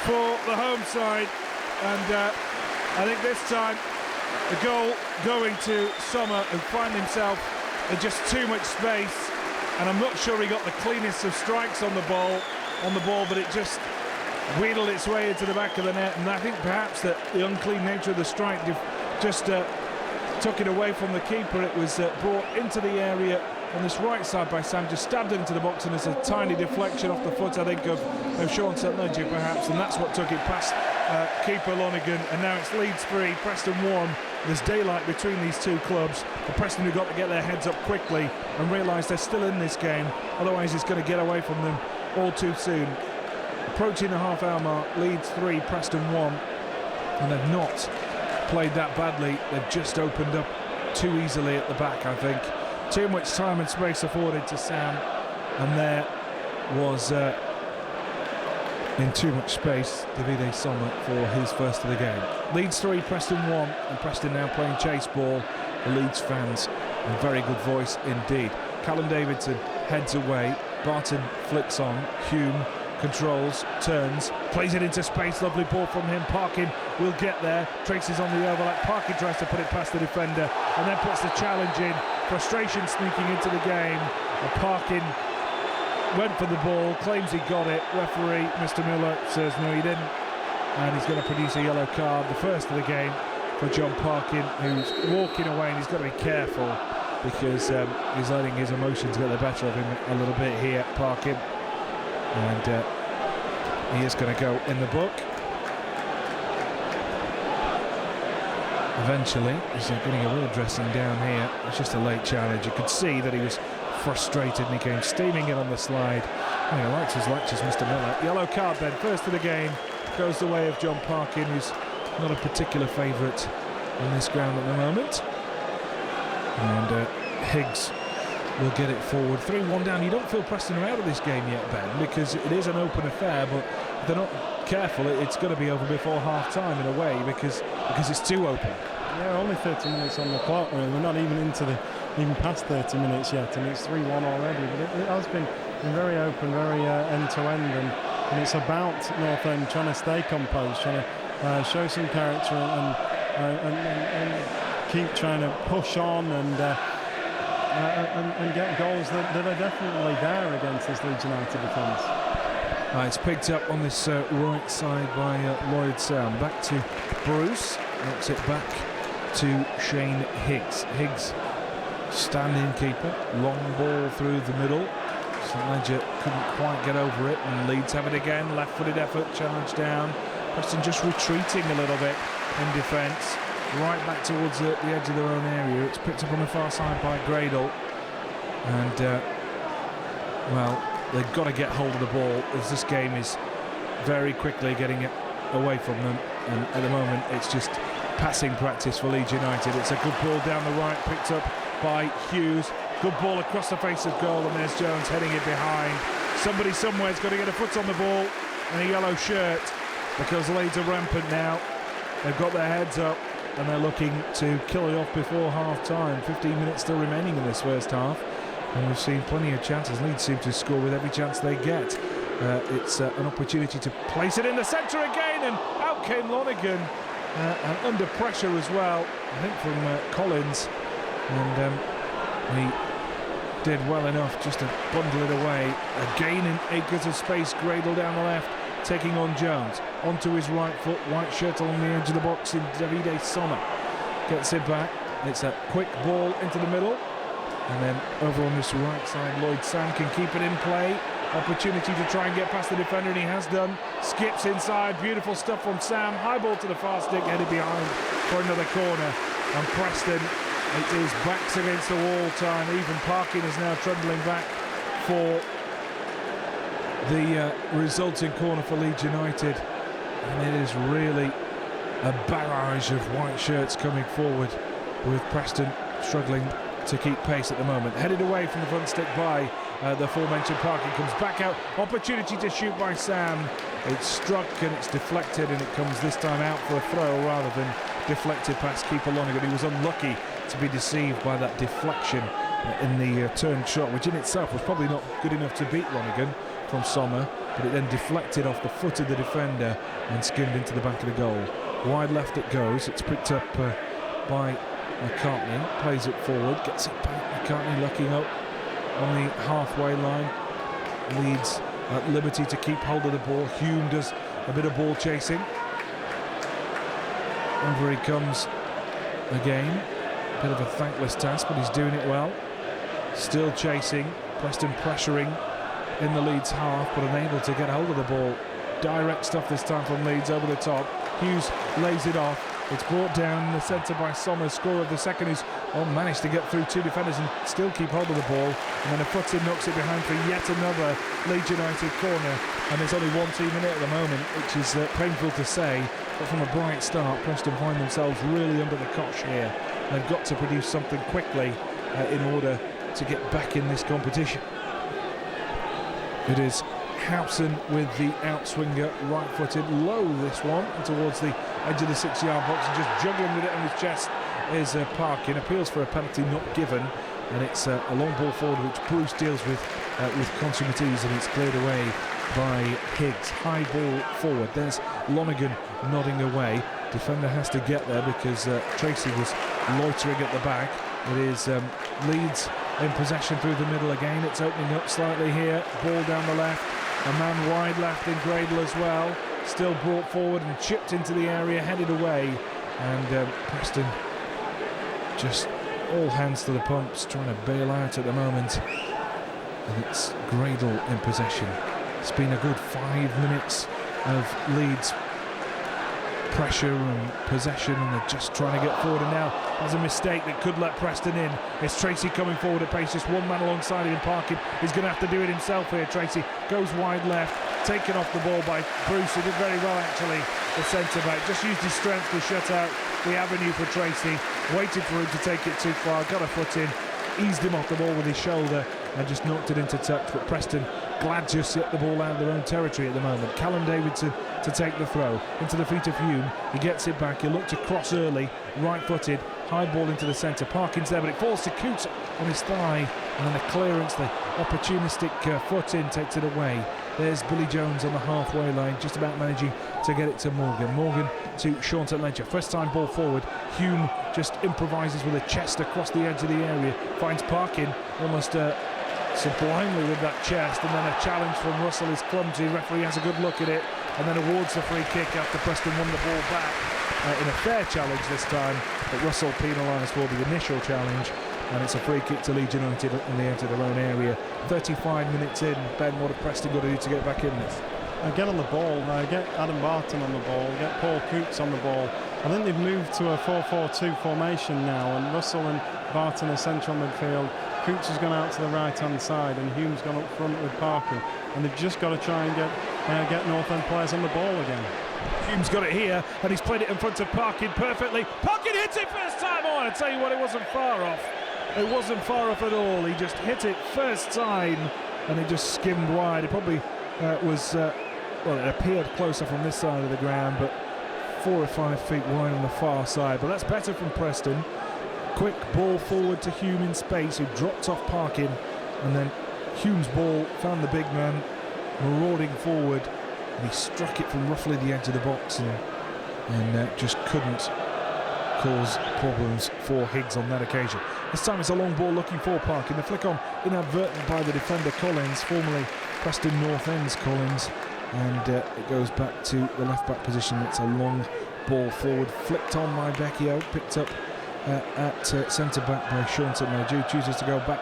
for the home side, and I think this time the goal going to Somma, who found himself in just too much space, and I'm not sure he got the cleanest of strikes on the ball, but it just wheedled its way into the back of the net, and I think perhaps that the unclean nature of the strike just took it away from the keeper. It was brought into the area on this right side by Sam, just stabbed it into the box, and there's a tiny deflection off the foot, I think, of Sean St-Ledger perhaps, and that's what took it past keeper Lonergan. And now it's Leeds 3, Preston 1. There's daylight between these two clubs. The Preston have got to get their heads up quickly and realise they're still in this game, otherwise it's going to get away from them all too soon. Approaching the half-hour mark, Leeds 3, Preston 1, and they've not played that badly. They've just opened up too easily at the back, I think. Too much time and space afforded to Sam, and there was in too much space Davide Somma for his first of the game. Leeds 3, Preston 1, and Preston now playing chase ball. The Leeds fans, a very good voice indeed. Callum Davidson heads away, Barton flicks on, Hume controls, turns, plays it into space, lovely ball from him. Parkin will get there, Treacy's on the overlap, Parkin tries to put it past the defender and then puts the challenge in. Frustration sneaking into the game, and Parkin went for the ball, claims he got it. Referee Mr. Miller says no, he didn't, and he's going to produce a yellow card, the first of the game for Jon Parkin, who's walking away, and he's got to be careful because he's letting his emotions get the better of him a little bit here, Parkin, and he is going to go in the book. Eventually, he's getting a real dressing down here. It's just a late challenge. You could see that he was frustrated and he came steaming in on the slide. And he likes his lectures, Mr. Miller. Yellow card then, first of the game, goes the way of Jon Parkin, who's not a particular favourite on this ground at the moment. And Higgs will get it forward. 3-1 down. You don't feel Preston are out of this game yet, Ben, because it is an open affair, but if they're not careful, it's going to be over before half-time in a way, because it's too open. Yeah, only 30 minutes on the clock. We're not even past 30 minutes yet, and it's 3-1 already. But it has been very open, very end-to-end, and it's about North End trying to stay composed, trying to show some character and keep trying to push on and get goals that are definitely there against this Leeds United defence. It's picked up on this right side by Lloyd Sound. Back to Bruce. Knocks it back to Shane Higgs. Higgs, standing keeper. Long ball through the middle. St-Ledger couldn't quite get over it, and Leeds have it again. Left-footed effort, charge down. Preston just retreating a little bit in defence. Right back towards the edge of their own area. It's picked up on the far side by Gradel. And, well, they've got to get hold of the ball, as this game is very quickly getting it away from them, and at the moment it's just passing practice for Leeds United. It's a good ball down the right, picked up by Hughes. Good ball across the face of goal, and there's Jones heading it behind. Somebody somewhere's got to get a foot on the ball and a yellow shirt, because Leeds are rampant now. They've got their heads up and they're looking to kill it off before half-time. 15 minutes still remaining in this first half, and we've seen plenty of chances. Leeds seem to score with every chance they get. It's an opportunity to place it in the centre again, and out came Lonergan, and under pressure as well, I think, from Collins, and he did well enough just to bundle it away. Again in acres of space, Gradel down the left, taking on Jones. Onto his right foot, white shirt along the edge of the box in Davide Somma. Gets it back, it's a quick ball into the middle, and then over on this right side, Lloyd Sam can keep it in play. Opportunity to try and get past the defender, and he has done. Skips inside, beautiful stuff from Sam. High ball to the far stick, headed behind for another corner. And Preston, it is backs against the wall time. Even Parkin is now trundling back for the resulting corner for Leeds United. And it is really a barrage of white shirts coming forward, with Preston struggling to keep pace at the moment. Headed away from the front stick by the aforementioned Parkin. Comes back out, opportunity to shoot by Sam. It's struck and it's deflected, and it comes this time out for a throw rather than deflected past keeper Lonergan. He was unlucky to be deceived by that deflection in the turned shot, which in itself was probably not good enough to beat Lonergan from Somma, but it then deflected off the foot of the defender and skimmed into the back of the goal. Wide left it goes. It's picked up by McCartney, plays it forward, gets it back. McCartney looking up on the halfway line. Leeds at liberty to keep hold of the ball. Hume does a bit of ball chasing. Over he comes again. A bit of a thankless task, but he's doing it well. Still chasing. Preston pressuring in the Leeds half, but unable to get hold of the ball. Direct stuff this time from Leeds over the top. Hughes lays it off. It's brought down in the centre by Somma, scorer of the second, who's managed to get through two defenders and still keep hold of the ball. And then a foot-in knocks it behind for yet another Leeds United corner. And there's only one team in it at the moment, which is painful to say. But from a bright start, Preston find themselves really under the cosh here. And they've got to produce something quickly in order to get back in this competition. It is Howson with the outswinger, right-footed, low this one, and towards the edge of the 6-yard box, and just juggling with it on his chest is Parkin. Appeals for a penalty not given, and it's a long ball forward which Bruce deals with consummate ease, and it's cleared away by Higgs. High ball forward. There's Lonergan nodding away. Defender has to get there because Treacy was loitering at the back. It is Leeds in possession through the middle again. It's opening up slightly here. Ball down the left. A man wide left in Gradel as well. Still brought forward and chipped into the area, headed away. And Preston just all hands to the pumps, trying to bail out at the moment. And it's Gradel in possession. It's been a good 5 minutes of Leeds pressure and possession, and they're just trying to get forward. And now there's a mistake that could let Preston in. It's Treacy coming forward at pace, just one man alongside him. Parkin is going to have to do it himself here. Treacy goes wide left, taken off the ball by Bruce, who did very well actually, the centre-back. Just used his strength to shut out the avenue for Treacy, waited for him to take it too far, got a foot in, eased him off the ball with his shoulder and just knocked it into touch. But Preston glad to set the ball out of their own territory at the moment. Callum Davidson to take the throw into the feet of Hume. He gets it back. He'll look to cross early, right-footed, high ball into the centre. Parkin's there, but it falls to Coutts on his thigh, and then the clearance, the opportunistic foot in takes it away. There's Billy Jones on the halfway line, just about managing to get it to Morgan. Morgan to Sean Ledger. First time ball forward. Hume just improvises with a chest across the edge of the area. Finds Parkin almost sublimely with that chest, and then a challenge from Russell is clumsy. Referee has a good look at it and then awards the free kick after Preston won the ball back in a fair challenge this time, but Russell penalised for the initial challenge, and it's a free kick to Leeds United on the edge of their own area. 35 minutes in. Ben, what have Preston got to do to get back in this? Get on the ball, get Adam Barton on the ball, get Paul Coutts on the ball. I think they've moved to a 4-4-2 formation now, and Russell and Barton are central midfield. Coutts has gone out to the right-hand side, and Hume's gone up front with Parkin, and they've just got to try and get North End players on the ball again. Hume's got it here, and he's played it in front of Parkin perfectly. Parkin hits it first time. Oh, I tell you what, it wasn't far off. It wasn't far off at all. He just hit it first time, and it just skimmed wide. It probably was, well, it appeared closer from this side of the ground, but 4 or 5 feet wide on the far side. But that's better from Preston. Quick ball forward to Hume in space, who dropped off Parkin, and then Hume's ball found the big man marauding forward, and he struck it from roughly the edge of the box, and just couldn't cause problems for Higgs on that occasion. This time it's a long ball looking for Parkin. The flick on inadvertent by the defender Collins, formerly Preston North End's Collins, and it goes back to the left back position. It's a long ball forward, flicked on by Becchio, picked up at centre back by Sean Ledger, chooses to go back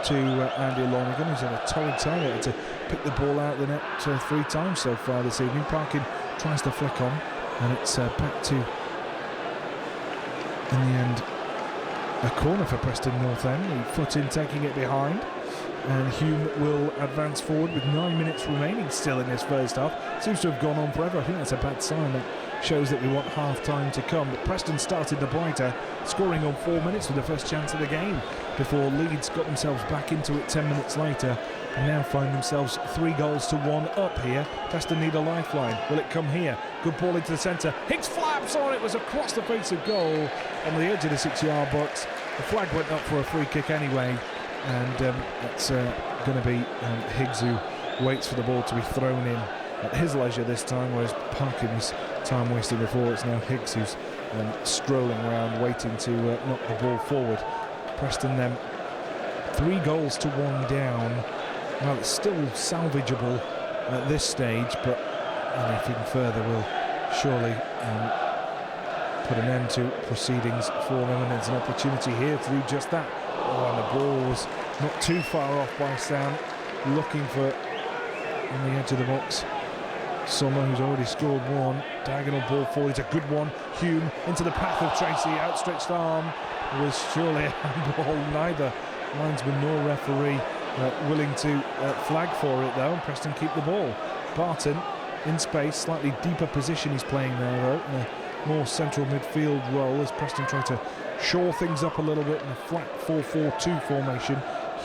to Andy Lonergan, who's had a torrid time. He had to pick the ball out of the net 3 times so far this evening. Parkin tries to flick on, and it's back to, in the end, a corner for Preston North End. He foot in, taking it behind, and Hume will advance forward with 9 minutes remaining still in this first half. Seems to have gone on forever. I think that's a bad sign. That shows that we want half time to come. But Preston started the brighter, scoring on 4 minutes with the first chance of the game, before Leeds got themselves back into it 10 minutes later, and now find themselves 3-1 up here. Preston need a lifeline. Will it come here? Good ball into the centre. Higgs flaps on. It was across the face of goal on the edge of the 6-yard box. The flag went up for a free kick anyway, and it's going to be Higgs who waits for the ball to be thrown in at his leisure this time, whereas Parkin's time wasted before. It's now Higgs who's strolling around waiting to knock the ball forward. Preston then 3-1 down. Well, it's still salvageable at this stage, but anything further will surely put an end to proceedings for them, and it's an opportunity here to do just that. Oh, and the ball was not too far off by Sam, looking for on the edge of the box. Somma, who's already scored one, diagonal ball forward, it's a good one. Hume into the path of Treacy, outstretched arm, was surely a handball. Neither linesman nor referee willing to flag for it though, and Preston keep the ball. Barton in space, slightly deeper position he's playing there though, in a more central midfield role as Preston try to shore things up a little bit in a flat 4-4-2 formation.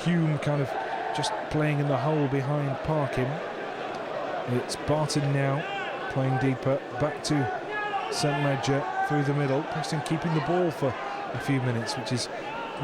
Hume kind of just playing in the hole behind Parkin. It's Barton now playing deeper, back to St Ledger through the middle. Preston keeping the ball for a few minutes, which is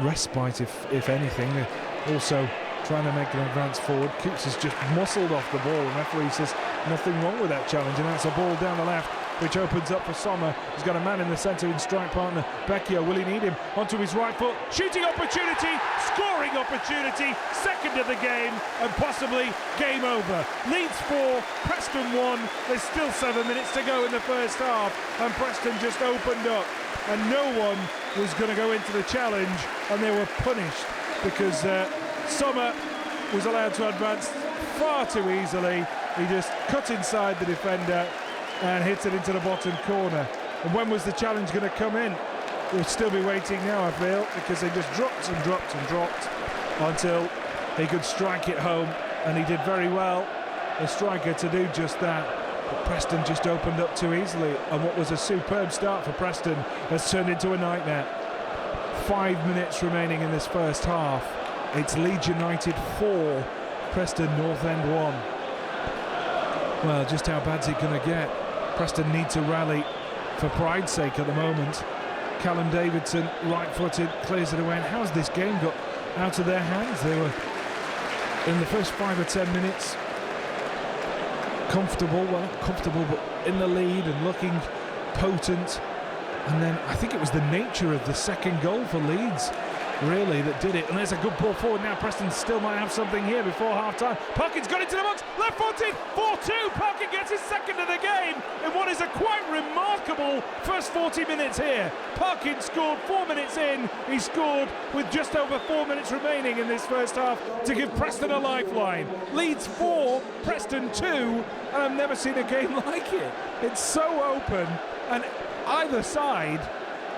respite if anything. They're also trying to make an advance forward. Coutts has just muscled off the ball, and referee says nothing wrong with that challenge, and that's a ball down the left which opens up for Somma. He's got a man in the centre in strike partner Becchio. Will he need him? Onto his right foot, shooting opportunity, scoring opportunity, second of the game, and possibly game over. Leeds 4, Preston 1. There's still 7 minutes to go in the first half, and Preston just opened up, and no one was going to go into the challenge, and they were punished because Somma was allowed to advance far too easily. He just cut inside the defender and hits it into the bottom corner. And when was the challenge going to come in? We'll still be waiting now, I feel, because they just dropped and dropped and dropped until he could strike it home, and he did very well, the striker, to do just that. But Preston just opened up too easily, and what was a superb start for Preston has turned into a nightmare. 5 minutes remaining in this first half. It's Leeds United 4, Preston North End 1. Well, just how bad's it going to get? Preston need to rally for pride's sake at the moment. Callum Davidson, right-footed, clears it away. And how's this game got out of their hands? They were, in the first 5 or 10 minutes, comfortable, well, not comfortable, but in the lead and looking potent. And then I think it was the nature of the second goal for Leeds, really, that did it. And there's a good ball forward now. Preston still might have something here before half-time. Parkin's got into the box, left-footed, 4-2. Parkin gets his second of the game in what is a quite remarkable first 40 minutes here. Parkin scored 4 minutes in. He scored with just over 4 minutes remaining in this first half to give Preston a lifeline. Leeds 4, Preston 2, and I've never seen a game like it. It's so open, and either side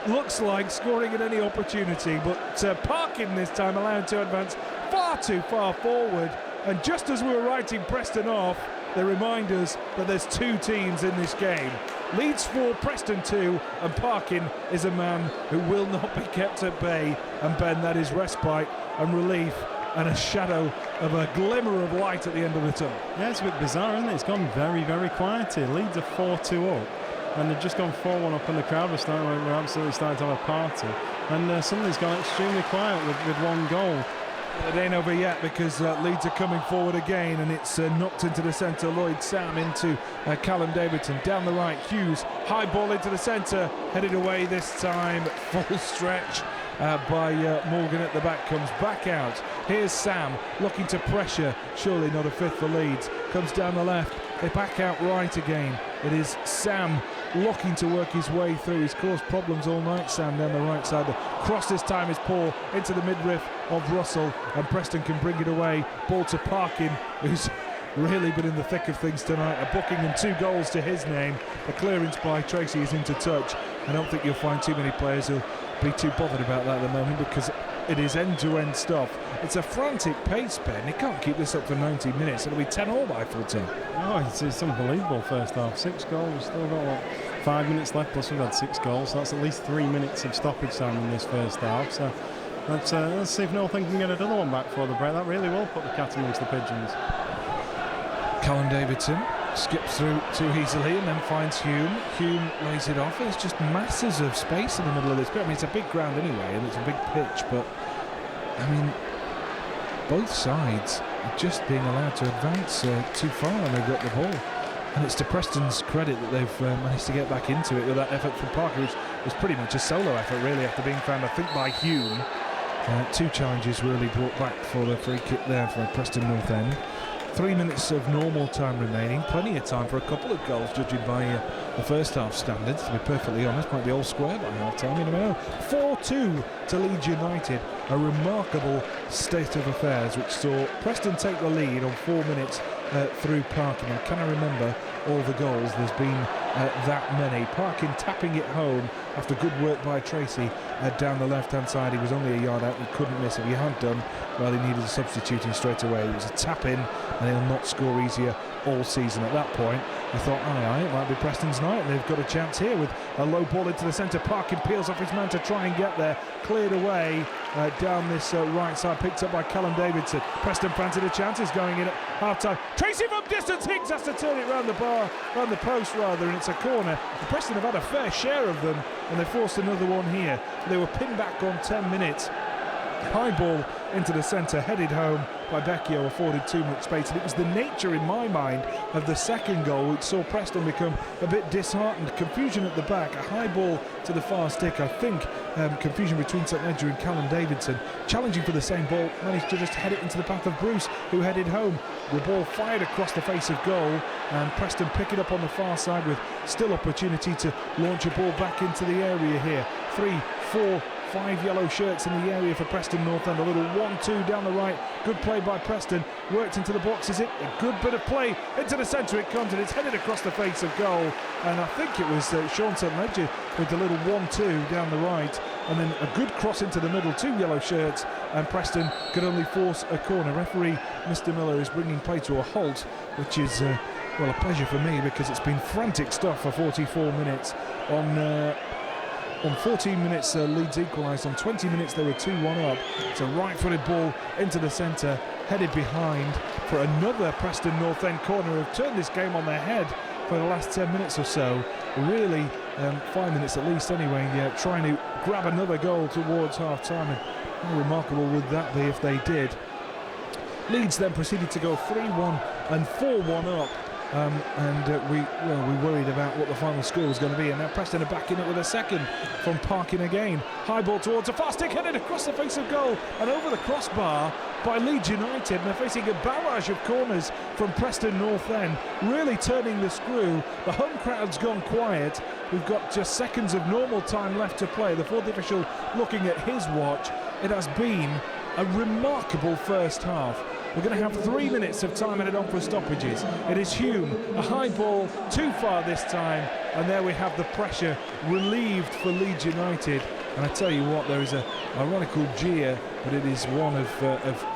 looks like scoring at any opportunity, but Parkin this time allowed to advance far too far forward, and just as we were writing Preston off, they remind us that there's 2 teams in this game. Leeds 4, Preston 2, and Parkin is a man who will not be kept at bay, and Ben, that is respite and relief and a shadow of a glimmer of light at the end of the tunnel. Yeah, it's a bit bizarre, isn't it? It's gone very, very quiet here. Leeds are 4-2 up, and they've just gone 4-1 up, and the crowd we're absolutely starting to have a party. And something's gone extremely quiet with 1 goal. It ain't over yet, because Leeds are coming forward again, and it's knocked into the centre. Lloyd Sam into Callum Davidson. Down the right, Hughes. High ball into the centre. Headed away this time. Full stretch by Morgan at the back. Comes back out. Here's Sam looking to pressure. Surely not a fifth for Leeds. Comes down the left. They back out right again. It is Sam looking to work his way through. He's caused problems all night, Sam, down the right side. The cross this time is poor into the midriff of Russell, and Preston can bring it away. Ball to Parkin, who's really been in the thick of things tonight. A booking and 2 goals to his name. The clearance by Treacy is into touch. I don't think you'll find too many players who'll be too bothered about that at the moment, because it is end-to-end stuff. It's a frantic pace, Ben. They can't keep this up for 90 minutes. It'll be 10-all by full-time. Oh, it's unbelievable first half. 6 goals, still got what, 5 minutes left, plus we've had 6 goals, so that's at least 3 minutes of stoppage time in this first half. So let's see if Northern can get another one back for the break. That really will put the cat amongst the pigeons. Callum Davidson skips through too easily and then finds Hume. Hume lays it off. There's just masses of space in the middle of this. I mean, it's a big ground anyway, and it's a big pitch, but I mean, both sides are just being allowed to advance too far when they've got the ball. And it's to Preston's credit that they've managed to get back into it with that effort from Parker, which was pretty much a solo effort, really, after being found, I think, by Hume. 2 challenges really brought back for the free kick there for Preston North End. 3 minutes of normal time remaining, plenty of time for a couple of goals, judging by the first half standards, to be perfectly honest. Might be all square by half time, you never know. 4-2 to Leeds United, a remarkable state of affairs which saw Preston take the lead on 4 minutes through Parkin. And can I remember all the goals? There's been that many. Parkin tapping it home after good work by Treacy down the left-hand side. He was only a yard out, he couldn't miss. If he had done, well, he needed a substituting straight away. It was a tap-in, and he'll not score easier all season. At that point, I thought, aye, it might be Preston's night, and they've got a chance here with a low ball into the centre. Parkin peels off his man to try and get there, cleared away down this right side, picked up by Callum Davidson. Preston fancied a chance, is going in at half-time. Treacy from distance, Higgs has to turn it round the bar, round the post rather, and it's a corner. Preston have had a fair share of them, and they forced another one here. They were pinned back on 10 minutes. High ball into the centre, headed home by Becchio, afforded too much space, and it was the nature in my mind of the second goal which saw Preston become a bit disheartened. Confusion at the back, a high ball to the far stick, I think confusion between St Ledger and Callum Davidson, challenging for the same ball, managed to just head it into the path of Bruce, who headed home. The ball fired across the face of goal, and Preston pick it up on the far side with still opportunity to launch a ball back into the area here. 3, 4, 5 yellow shirts in the area for Preston North End. A little 1-2 down the right. Good play by Preston. Worked into the box. Is it a good bit of play into the centre? It comes, and it's headed across the face of goal. And I think it was Sean St Ledger with the little 1-2 down the right. And then a good cross into the middle. 2 yellow shirts, and Preston could only force a corner. Referee Mr Miller is bringing play to a halt, which is well, a pleasure for me, because it's been frantic stuff for 44 minutes. On 14 minutes, Leeds equalised. On 20 minutes, they were 2-1 up. It's a right-footed ball into the centre, headed behind for another Preston North End corner, who have turned this game on their head for the last 10 minutes or so. Really, 5 minutes at least anyway, trying to grab another goal towards half-time. And how remarkable would that be if they did? Leeds then proceeded to go 3-1 and 4-1 up. We worried about what the final score was going to be, and now Preston are back in it with a second from Parkin again. High ball towards a far stick, headed across the face of goal and over the crossbar by Leeds United, and they're facing a barrage of corners from Preston North End, really turning the screw. The home crowd's gone quiet. We've got just seconds of normal time left to play. The fourth official looking at his watch. It has been a remarkable first half. We're going to have 3 minutes of time added on for stoppages. It is Hume, a high ball, too far this time, and there we have the pressure relieved for Leeds United. And I tell you what, there is a ironical jeer, but it is one of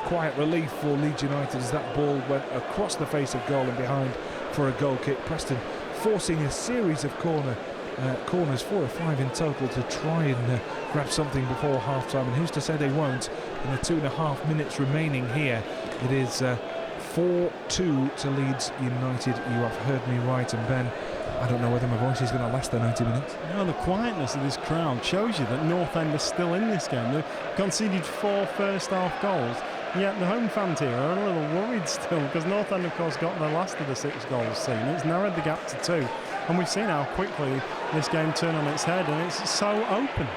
quiet relief for Leeds United as that ball went across the face of goal and behind for a goal kick. Preston forcing a series of corners, 4 or 5 in total, to try and grab something before half-time, and who's to say they won't in the 2.5 minutes remaining here. It is 4-2 to Leeds United. You have heard me right, and Ben, I don't know whether my voice is going to last the 90 minutes. No, the quietness of this crowd shows you that North End are still in this game. They've conceded 4 first-half goals, yet the home fans here are a little worried still, because North End, of course, got the last of the 6 goals seen. It's narrowed the gap to 2, and we've seen how quickly this game turned on its head, and it's so open.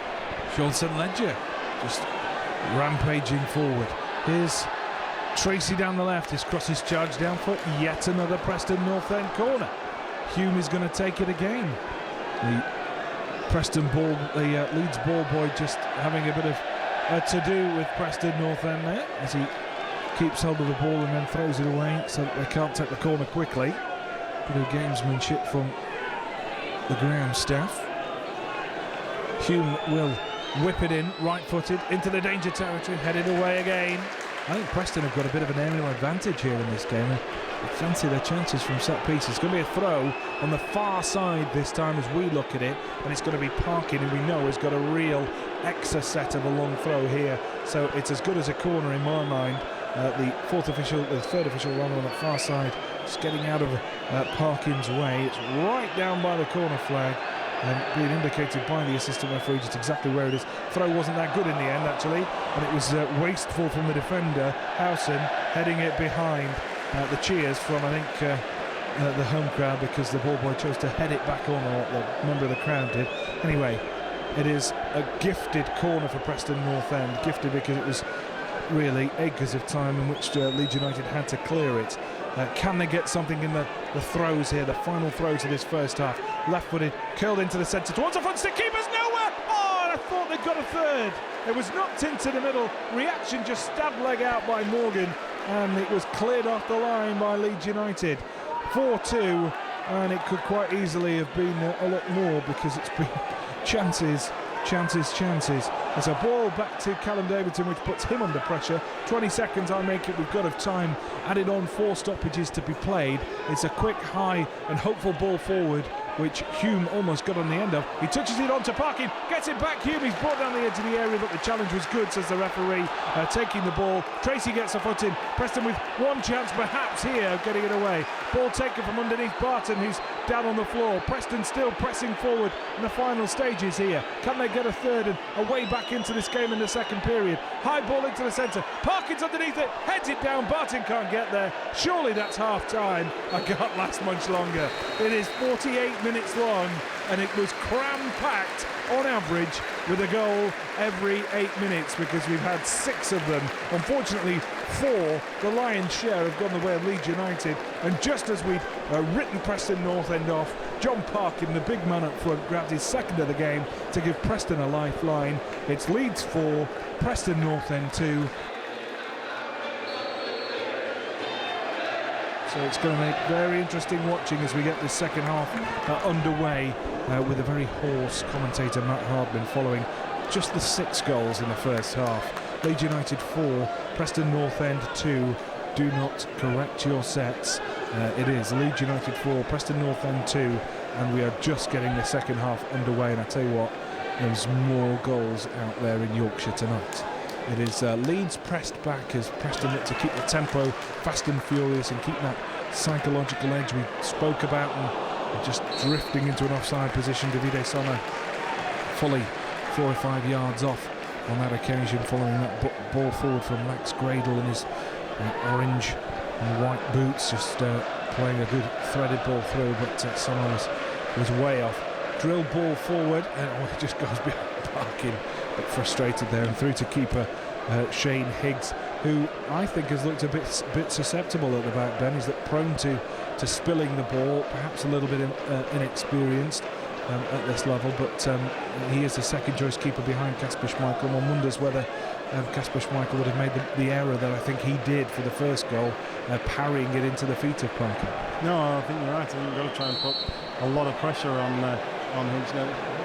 Sean St Ledger just rampaging forward. Here's Treacy down the left. His cross is charged down for yet another Preston North End corner. Hume is going to take it again. The Preston ball, the Leeds ball boy, just having a bit of to-do with Preston North End there, as he keeps hold of the ball and then throws it away so that they can't take the corner quickly. Bit of gamesmanship from the ground staff. Hume will whip it in, right-footed, into the danger territory, headed away again. I think Preston have got a bit of an aerial advantage here in this game. They fancy their chances from set pieces. It's going to be a throw on the far side this time as we look at it, and it's going to be Parkin, who we know has got a real excess set of a long throw here. So it's as good as a corner in my mind. The third official runner on the far side, just getting out of Parkin's way. It's right down by the corner flag, and being indicated by the assistant referee just exactly where it is. Throw wasn't that good in the end, actually, and it was wasteful from the defender, Howson, heading it behind. The cheers from, I think, the home crowd, because the ball boy chose to head it back on, or the member of the crowd did. Anyway, it is a gifted corner for Preston North End. Gifted because it was really acres of time in which Leeds United had to clear it. Can they get something in the throws here, the final throws of this first half? Left-footed, curled into the centre towards the front stick, keeper's nowhere! Oh, and I thought they'd got a third. It was knocked into the middle, reaction just stabbed leg out by Morgan, and it was cleared off the line by Leeds United. 4-2, and it could quite easily have been a lot more, because it's been chances. It's a ball back to Callum Davidson, which puts him under pressure. 20 seconds I make it we've got of time added on, 4 stoppages to be played. It's a quick, high and hopeful ball forward, which Hume almost got on the end of. He touches it on to Parkin, gets it back. Hume, he's brought down the edge of the area, but the challenge was good, says the referee, taking the ball. Treacy gets a foot in. Preston with one chance perhaps here of getting it away. Ball taken from underneath Barton, who's down on the floor. Preston still pressing forward in the final stages here. Can they get a third and a way back into this game in the second period? High ball into the centre. Parkin's underneath it, heads it down. Barton can't get there. Surely that's half time. I can't last much longer. It is 48 minutes long, and it was cram-packed on average with a goal every 8 minutes, because we've had 6 of them. Unfortunately, 4, the lion's share, have gone the way of Leeds United, and just as we'd written Preston North End off, Jon Parkin, the big man up front, grabbed his second of the game to give Preston a lifeline. It's Leeds 4, Preston North End 2. So it's going to make very interesting watching as we get this second half underway, with a very hoarse commentator, Matt Hardman, following just the 6 goals in the first half. Leeds United 4, Preston North End 2. Do not correct your sets. It is Leeds United 4, Preston North End 2, and we are just getting the second half underway. And I tell you what, there's more goals out there in Yorkshire tonight. It is Leeds pressed back as Preston look to keep the tempo fast and furious and keep that psychological edge we spoke about, and just drifting into an offside position. Davide Somma fully 4 or 5 yards off on that occasion, following that ball forward from Max Gradel in his orange and white boots, just playing a good threaded ball through, but Somma was way off. Drill ball forward, and it just goes behind Parkin. Bit frustrated there, and through to keeper Shane Higgs, who I think has looked a bit susceptible at the back, Ben. He's prone to spilling the ball, perhaps a little bit inexperienced at this level, but he is the second choice keeper behind Kasper Schmeichel. One wonders whether Kasper Schmeichel would have made the error that I think he did for the first goal, parrying it into the feet of Parkin. No, I think you're right. I think you've got to try and put a lot of pressure on Hughes,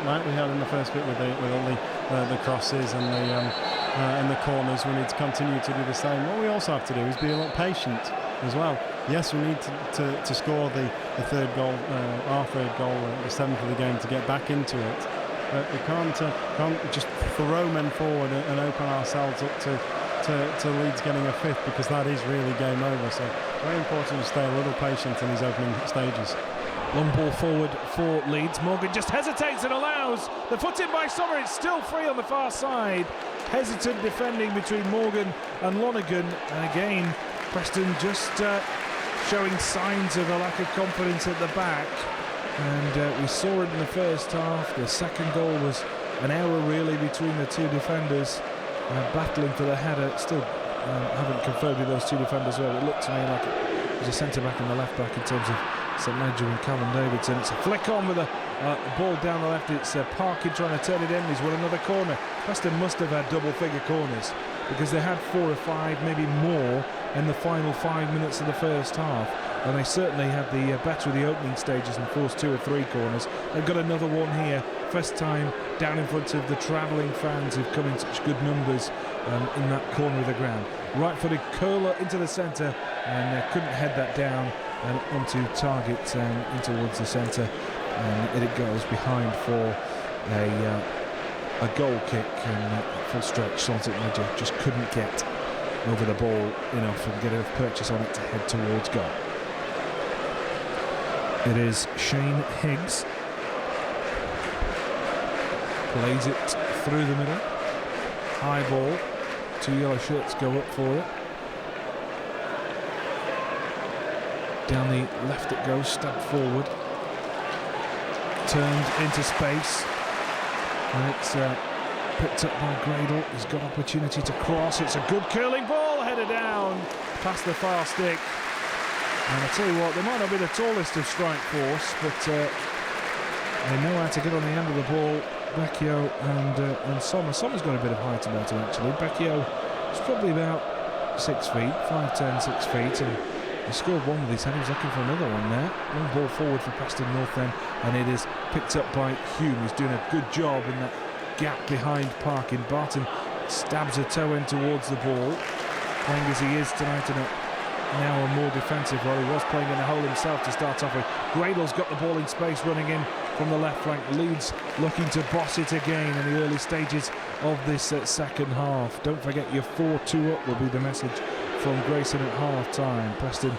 like we had in the first bit with all the crosses and the corners. We need to continue to do the same. What we also have to do is be a lot patient as well. Yes, we need to score the third goal, our third goal, the 7th of the game, to get back into it. But we can't just throw men forward and open ourselves up to Leeds getting a 5th, because that is really game over. So very important to stay a little patient in these opening stages. Long ball forward for Leeds. Morgan just hesitates and allows the foot in by Somma. It's still free on the far side. Hesitant defending between Morgan and Lonergan. And again, Preston just showing signs of a lack of confidence at the back. And we saw it in the first half. The second goal was an error really between the 2 defenders, battling for the header. Still haven't confirmed with those 2 defenders well. It looked to me like it was a centre-back and the left-back in terms of St. Ledger and Callum Davidson. It's a flick on with a ball down the left. It's Parkin trying to turn it in. He's won another corner. Preston must have had double-figure corners, because they had 4 or 5, maybe more, in the final 5 minutes of the first half. And they certainly had the better of the opening stages and forced 2 or 3 corners. They've got another one here. First time down in front of the travelling fans who've come in such good numbers in that corner of the ground. Right-footed curler into the centre, and couldn't head that down and onto target in towards the centre, and it goes behind for a goal kick, and full stretch. St. Ledger just couldn't get over the ball enough and get enough purchase on it to head towards goal. It is Shane Higgs, plays it through the middle, high ball, 2 yellow shirts go up for it. Down the left it goes, stabbed forward, turned into space, and it's picked up by Gradel. He's got opportunity to cross. It's a good curling ball, headed down past the far stick, And I tell you what, they might not be the tallest of strike force, but they know how to get on the end of the ball. Becchio and Somma. Somma's got a bit of height about him, actually. Becchio is probably about 6 feet, 5'10", 6 feet, and he scored one with his hand. He was looking for another one there. One ball forward for Preston North End, and it is picked up by Hume, who's doing a good job in that gap behind Parkin. Barton stabs a toe in towards the ball, playing as he is tonight in now a more defensive role. He was playing in the hole himself to start off with. Gradel's got the ball in space, running in from the left flank. Leeds looking to boss it again in the early stages of this second half. Don't forget, your 4-2 up will be the message from Grayson at half-time. Preston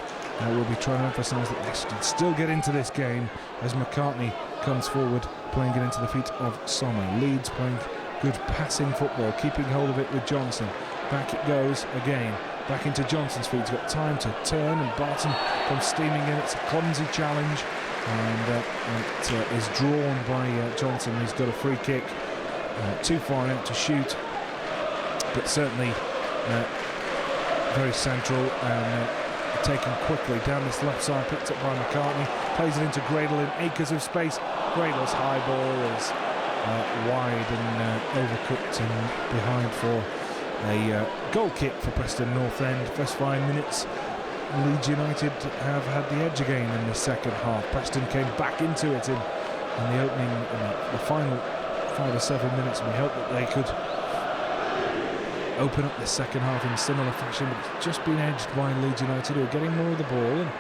will be trying to emphasise that they should still get into this game as McCartney comes forward, playing it into the feet of Somma. Leeds playing good passing football, keeping hold of it with Johnson. Back it goes again. Back into Johnson's feet. He's got time to turn, and Barton comes steaming in. It's a clumsy challenge, and it is drawn by Johnson. He's got a free kick, too far out to shoot, but certainly very central and taken quickly down this left side, picked up by McCartney, plays it into Gradel in acres of space. Gradel's high ball is wide and overcooked and behind for a goal kick for Preston North End. First 5 minutes, Leeds United have had the edge again in the second half. Preston came back into it in the opening, the final 5 or 7 minutes, and we hope that they could open up the second half in similar fashion, but it's just been edged by Leeds United, who are getting more of the ball, and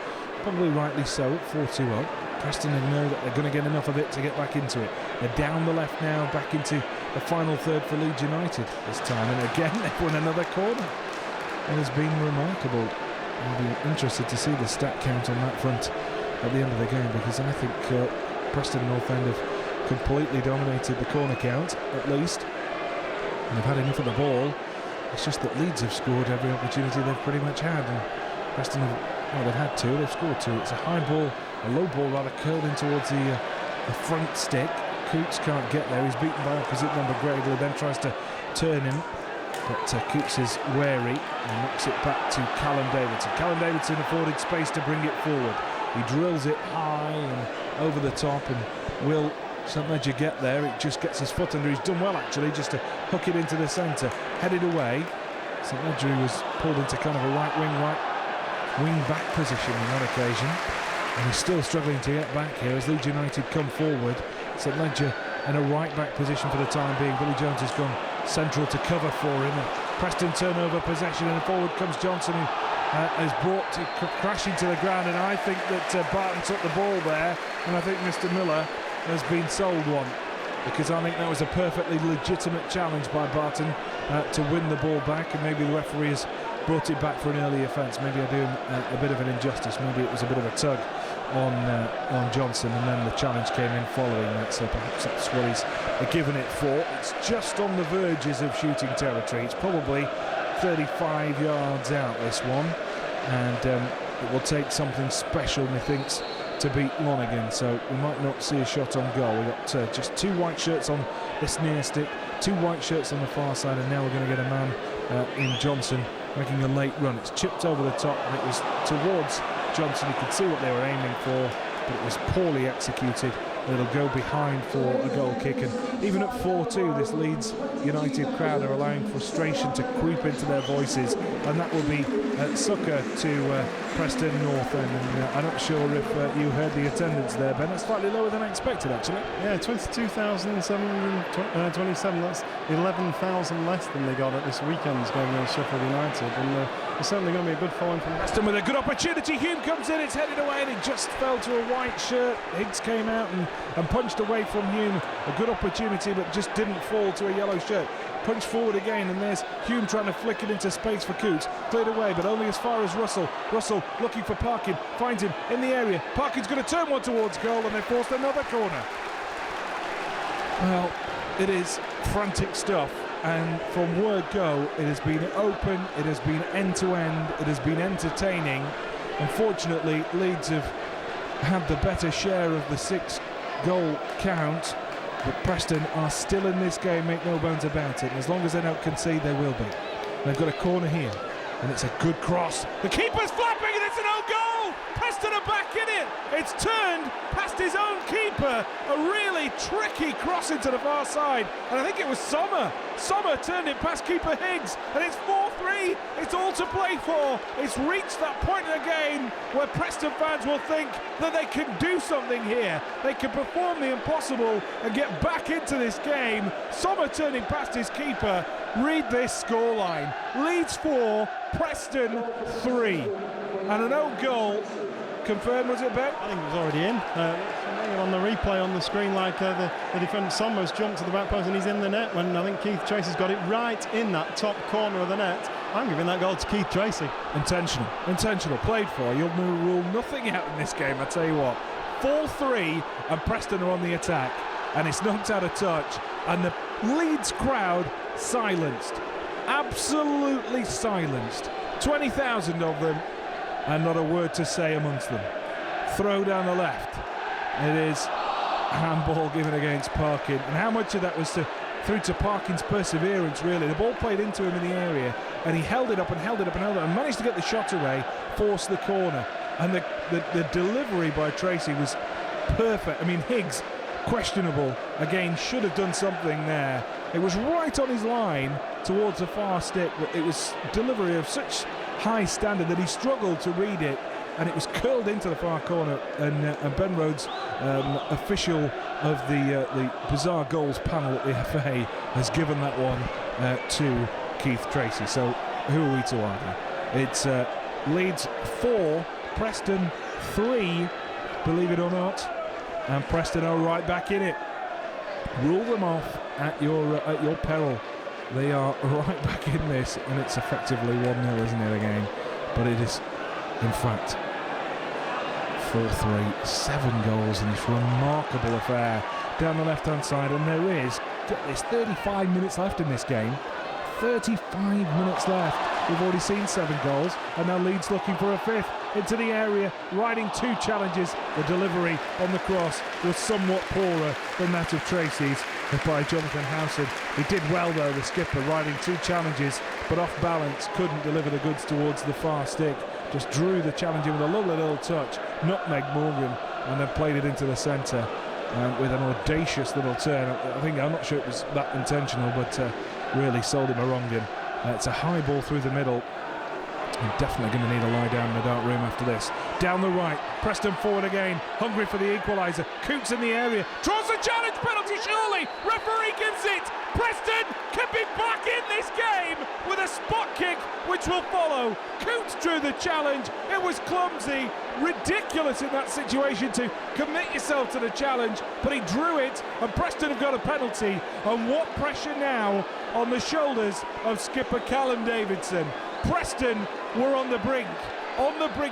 probably rightly so, at 4-2 up. Preston know that they're going to get enough of it to get back into it. They're down the left now, back into the final third for Leeds United this time, and again they've won another corner. It has been remarkable. I'll be interested to see the stat count on that front at the end of the game, because I think Preston North End have completely dominated the corner count, at least, and they've had enough of the ball. It's just that Leeds have scored every opportunity they've pretty much had, and Preston have, well, they've had two, they've scored two. It's a high ball, a low ball rather, curled in towards the front stick. Coutts can't get there, he's beaten by opposite number Gradel, then tries to turn him, but Coutts is wary and knocks it back to Callum Davidson. Callum Davidson afforded space to bring it forward. He drills it high and over the top, and will St Ledger get there? It just gets his foot under. He's done well, actually, just to hook it into the centre. Headed away. St Ledger was pulled into kind of a right wing back position on that occasion, and he's still struggling to get back here as Leeds United come forward. St Ledger in a right back position for the time being. Billy Jones has gone central to cover for him, and Preston turn over possession, and forward comes Johnson, who is brought to crashing to the ground, and I think that Barton took the ball there, and I think Mr Miller has been sold one, because I think that was a perfectly legitimate challenge by Barton to win the ball back, and maybe the referee has brought it back for an early offence. Maybe I do him a bit of an injustice. Maybe it was a bit of a tug on Johnson, and then the challenge came in following that, so perhaps that's what he's given it for. It's just on the verges of shooting territory. It's probably 35 yards out, this one, and it will take something special, methinks, to beat Lonergan, so we might not see a shot on goal. We've got just two white shirts on this near stick, two white shirts on the far side, and now we're going to get a man in Johnson making a late run. It's chipped over the top, and it was towards Johnson. You could see what they were aiming for, but it was poorly executed. It'll go behind for a goal kick, and even at 4-2, this Leeds United crowd are allowing frustration to creep into their voices, and that will be succour to Preston North End. And I'm not sure if you heard the attendance there, Ben. That's slightly lower than I expected, actually. Yeah, 22,727. That's 11,000 less than they got at this weekend's game against Sheffield United, and it's certainly going to be a good following from Preston with a good opportunity. Hume comes in, it's headed away, and it just fell to a white shirt. Higgs came out and punched away from Hume. A good opportunity, but just didn't fall to a yellow shirt. Punched forward again, and there's Hume trying to flick it into space for Coutts. Cleared away, but only as far as Russell. Russell looking for Parkin, finds him in the area. Parkin's going to turn one towards goal, and they forced another corner. Well, it is frantic stuff, and from word go, it has been open, it has been end-to-end, it has been entertaining. Unfortunately, Leeds have had the better share of the 6-goal count, but Preston are still in this game, make no bones about it. And as long as they don't concede, they will be. They've got a corner here, and it's a good cross. The keeper's flapping, and it's an own goal! Preston are back in it. It's turned past his own keeper. A really tricky cross into the far side. And I think it was Somma. Somma turned it past keeper Higgs. And it's 4-3. It's all to play for. It's reached that point in the game where Preston fans will think that they can do something here. They can perform the impossible and get back into this game. Somma turning past his keeper. Read this scoreline. Leeds 4, Preston 3. And an own goal. Confirmed, was it, Ben? I think it was already in. On the replay on the screen, like the defender Somma's jumped to the back post and he's in the net when I think Keith Treacy's got it right in that top corner of the net. I'm giving that goal to Keith Treacy. Intentional, played for. You'll rule nothing out in this game, I tell you what. 4-3 and Preston are on the attack and it's knocked out of touch and the Leeds crowd silenced. Absolutely silenced. 20,000 of them and not a word to say amongst them. Throw down the left. It is handball given against Parkin, and how much of that was through to Parkin's perseverance, really. The ball played into him in the area and he held it up and managed to get the shot away, forced the corner, and the delivery by Treacy was perfect. I mean, Higgs, questionable again, should have done something there. It was right on his line towards the far stick, but it was delivery of such high standard that he struggled to read it, and it was curled into the far corner, and Ben Rhodes, official of the bizarre goals panel at the FA, has given that one to Keith Treacy. So who are we to argue? It's Leeds 4, Preston 3, believe it or not, and Preston are right back in it. Rule them off at your peril. They are right back in this, and it's effectively 1-0, isn't it, again? But it is, in fact, 4-3, 7 goals in this remarkable affair down the left-hand side, and there is, get this, 35 minutes left in this game. 35 minutes left. We've already seen 7 goals, and now Leeds looking for a 5th into the area, riding 2 challenges. The delivery on the cross was somewhat poorer than that of Treacy's by Jonathan Howson. He did well though, the skipper, riding 2 challenges, but off balance, couldn't deliver the goods towards the far stick. Just drew the challenge in with a lovely little touch, nutmeg Morgan, and then played it into the centre with an audacious little turn. I'm not sure it was that intentional, but really sold him a wronging. It's a high ball through the middle. I'm definitely going to need a lie down in the dark room after this. Down the right, Preston forward again, hungry for the equaliser. Coutts in the area, draws the challenge, penalty surely. Referee gives it. Preston can be back in this game with a spot kick which will follow. Coutts drew the challenge. It was clumsy, ridiculous in that situation to commit yourself to the challenge, but he drew it and Preston have got a penalty. And what pressure now on the shoulders of skipper Callum Davidson. Preston were on the brink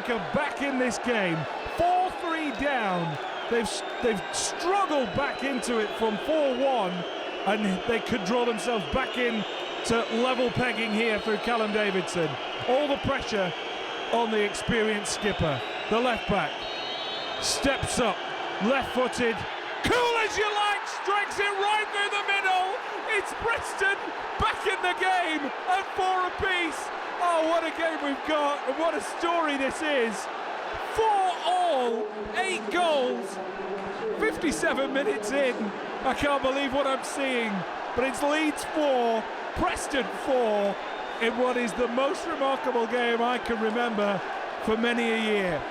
of back in this game. 4-3 down. They've struggled back into it from 4-1, and they could draw themselves back in to level pegging here through Callum Davidson. All the pressure on the experienced skipper. The left back steps up, left-footed, cool as you like, strikes it right through the middle. It's Preston back in the game at 4 apiece. Oh, what a game we've got, and what a story this is. 4-all, 8 goals, 57 minutes in. I can't believe what I'm seeing, but it's Leeds 4, Preston 4, in what is the most remarkable game I can remember for many a year.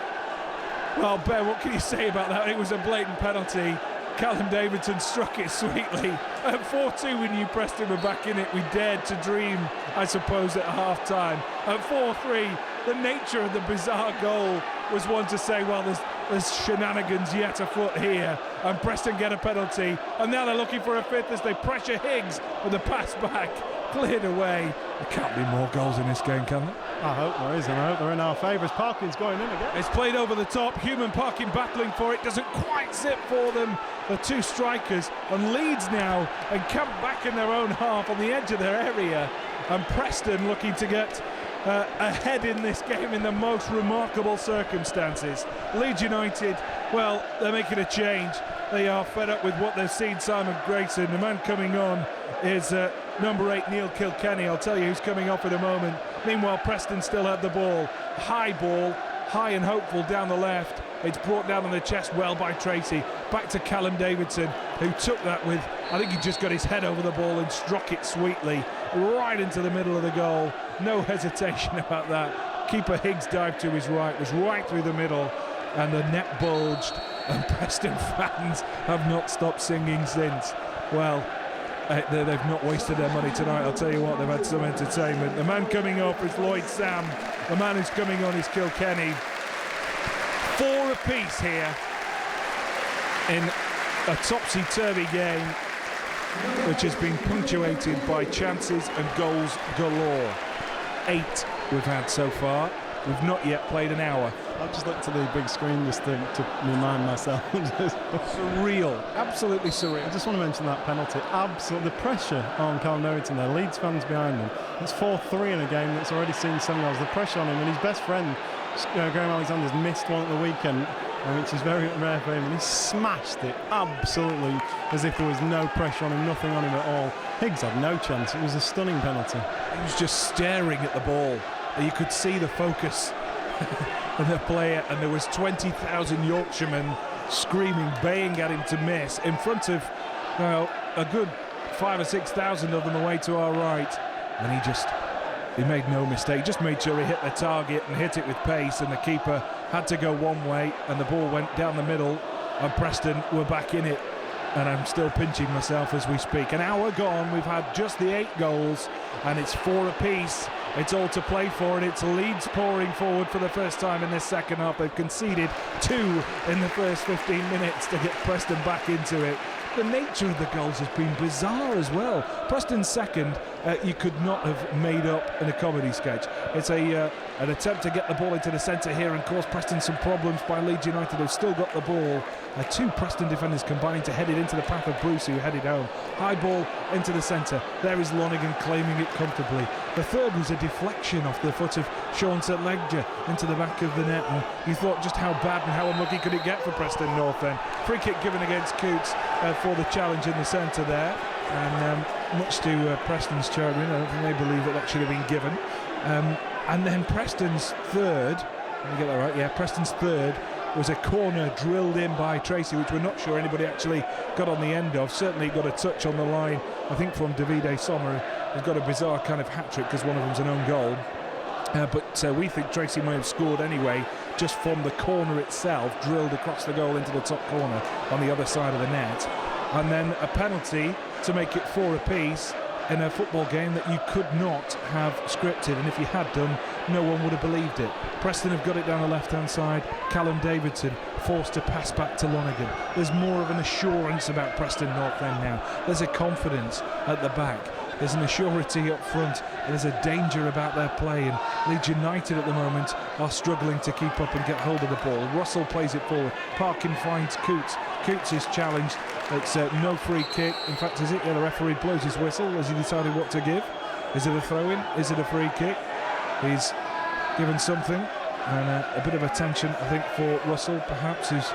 Well, Ben, what can you say about that? It was a blatant penalty. Callum Davidson struck it sweetly. At 4-2 we knew Preston were back in it. We dared to dream, I suppose, at half-time. At 4-3, the nature of the bizarre goal was one to say, well, there's shenanigans yet afoot here. And Preston get a penalty. And now they're looking for a 5th as they pressure Higgs with a pass back. Cleared away. There can't be more goals in this game, can there? I hope there is, and I hope they're in our favour. Parkin's going in again. It's played over the top. Hume and Parkin battling for it. Doesn't quite zip for them. The 2 strikers. And Leeds now encamp back in their own half on the edge of their area. And Preston looking to get ahead in this game in the most remarkable circumstances. Leeds United, well, they're making a change. They are fed up with what they've seen. Simon Grayson, the man coming on, is number 8, Neil Kilkenny. I'll tell you who's coming off in a moment. Meanwhile, Preston still have the ball. High ball, high and hopeful down the left. It's brought down on the chest well by Treacy. Back to Callum Davidson, who took that with, I think he just got his head over the ball and struck it sweetly right into the middle of the goal. No hesitation about that. Keeper Higgs dived to his right, was right through the middle, and the net bulged, and Preston fans have not stopped singing since. Well, they've not wasted their money tonight, I'll tell you what, they've had some entertainment. The man coming off is Lloyd Sam, the man who's coming on is Kilkenny. 4 apiece here in a topsy-turvy game which has been punctuated by chances and goals galore. 8 we've had so far. We've not yet played an hour. I've just looked at the big screen just to remind myself. Surreal, absolutely surreal. I just want to mention that penalty. Absolutely, the pressure on Callum Davidson there. Leeds fans behind him. It's 4-3 in a game that's already seen 7 goals. The pressure on him, and his best friend, Graham Alexander's missed one at the weekend, which is very rare for him, and he smashed it absolutely as if there was no pressure on him, nothing on him at all. Higgs had no chance. It was a stunning penalty. He was just staring at the ball. You could see the focus of the player, and there was 20,000 Yorkshiremen screaming, baying at him to miss in front of, well, a good 5,000 or 6,000 of them away to our right, and he made no mistake. He just made sure he hit the target and hit it with pace, and the keeper had to go one way, and the ball went down the middle, and Preston were back in it. And I'm still pinching myself as we speak. An hour gone, we've had just the 8 goals, and it's 4 apiece. It's all to play for, and it's Leeds pouring forward for the first time in this second half. They've conceded 2 in the first 15 minutes to get Preston back into it. The nature of the goals has been bizarre as well. Preston's second, you could not have made up in a comedy sketch. It's an attempt to get the ball into the centre here and cause Preston some problems by Leeds United, who've still got the ball. 2 Preston defenders combining to head it into the path of Bruce, who headed home. High ball into the centre. There is Lonergan claiming it comfortably. The third was a deflection off the foot of Sean St Ledger into the back of the net, and you thought just how bad and how unlucky could it get for Preston North End. Free kick given against Coutts for the challenge in the centre there, and much to Preston's chagrin, I don't think they believe that should have been given. And then Preston's third, let me get that right, yeah, Preston's third was a corner drilled in by Treacy, which we're not sure anybody actually got on the end of. Certainly got a touch on the line, I think, from Davide Somma, who's got a bizarre kind of hat-trick because one of them's an own goal. But we think Treacy may have scored anyway, just from the corner itself, drilled across the goal into the top corner on the other side of the net. And then a penalty to make it 4 apiece in a football game that you could not have scripted, and if you had done, no one would have believed it. Preston have got it down the left-hand side. Callum Davidson forced to pass back to Lonergan. There's more of an assurance about Preston North End now. There's a confidence at the back. There's an assurity up front. There's a danger about their play, and Leeds United at the moment are struggling to keep up and get hold of the ball. Russell plays it forward. Parkin finds Coutts. Coutts is challenged. It's no free kick. In fact, is it? Yeah, the referee blows his whistle as he decided what to give. Is it a throw-in? Is it a free kick? He's given something, and a bit of attention, I think, for Russell, perhaps, who's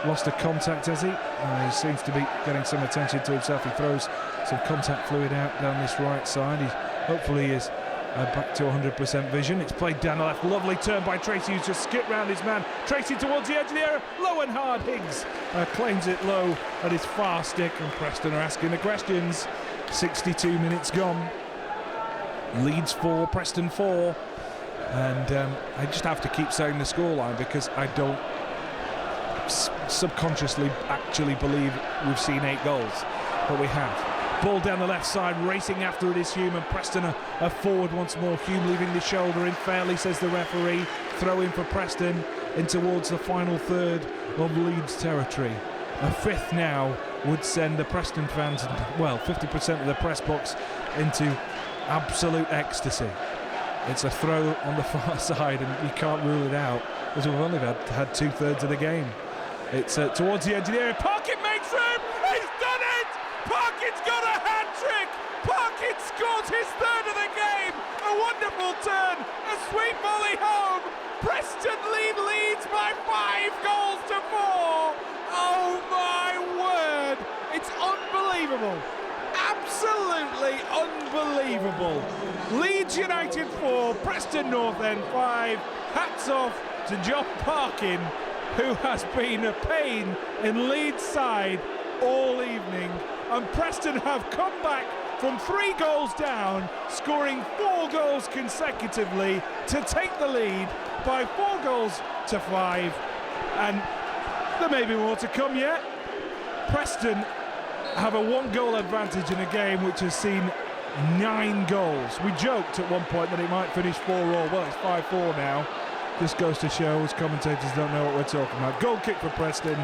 lost a contact, has he? He seems to be getting some attention to himself. He throws some contact fluid out down this right side. He hopefully is back to 100% vision. It's played down the left. Lovely turn by Treacy, who's just skipped round his man. Treacy towards the edge of the area. Low and hard. Higgs claims it low at his far stick, and Preston are asking the questions. 62 minutes gone. Leeds 4, Preston 4. And I just have to keep saying the scoreline because I don't subconsciously actually believe we've seen 8 goals, but we have. Ball down the left side, racing after it is Hume, and Preston are forward once more. Hume leaving the shoulder in fairly, says the referee. Throw in for Preston in towards the final third of Leeds territory. A 5th now would send the Preston fans, well, 50% of the press box, into absolute ecstasy. It's a throw on the far side, and you can't rule it out, as we've only had 2/3 of the game. It's towards the edge of the area. Parkin makes room! He's done it! Parkin's got a hat-trick! Parkin scores his 3rd of the game! A wonderful turn! A sweet volley home! Preston lead Leeds by 5 goals to 4! Oh my word! It's unbelievable! Absolutely unbelievable! Leeds United 4, Preston North End 5. Hats off to Jon Parkin, who has been a pain in Leeds' side all evening. And Preston have come back from 3 goals down, scoring 4 goals consecutively to take the lead by 4 goals to 5. And there may be more to come yet. Preston have a 1-goal advantage in a game which has seen 9 goals. We joked at one point that it might finish 4-4. Well, it's 5-4 now. This goes to show us commentators don't know what we're talking about. Goal kick for Preston.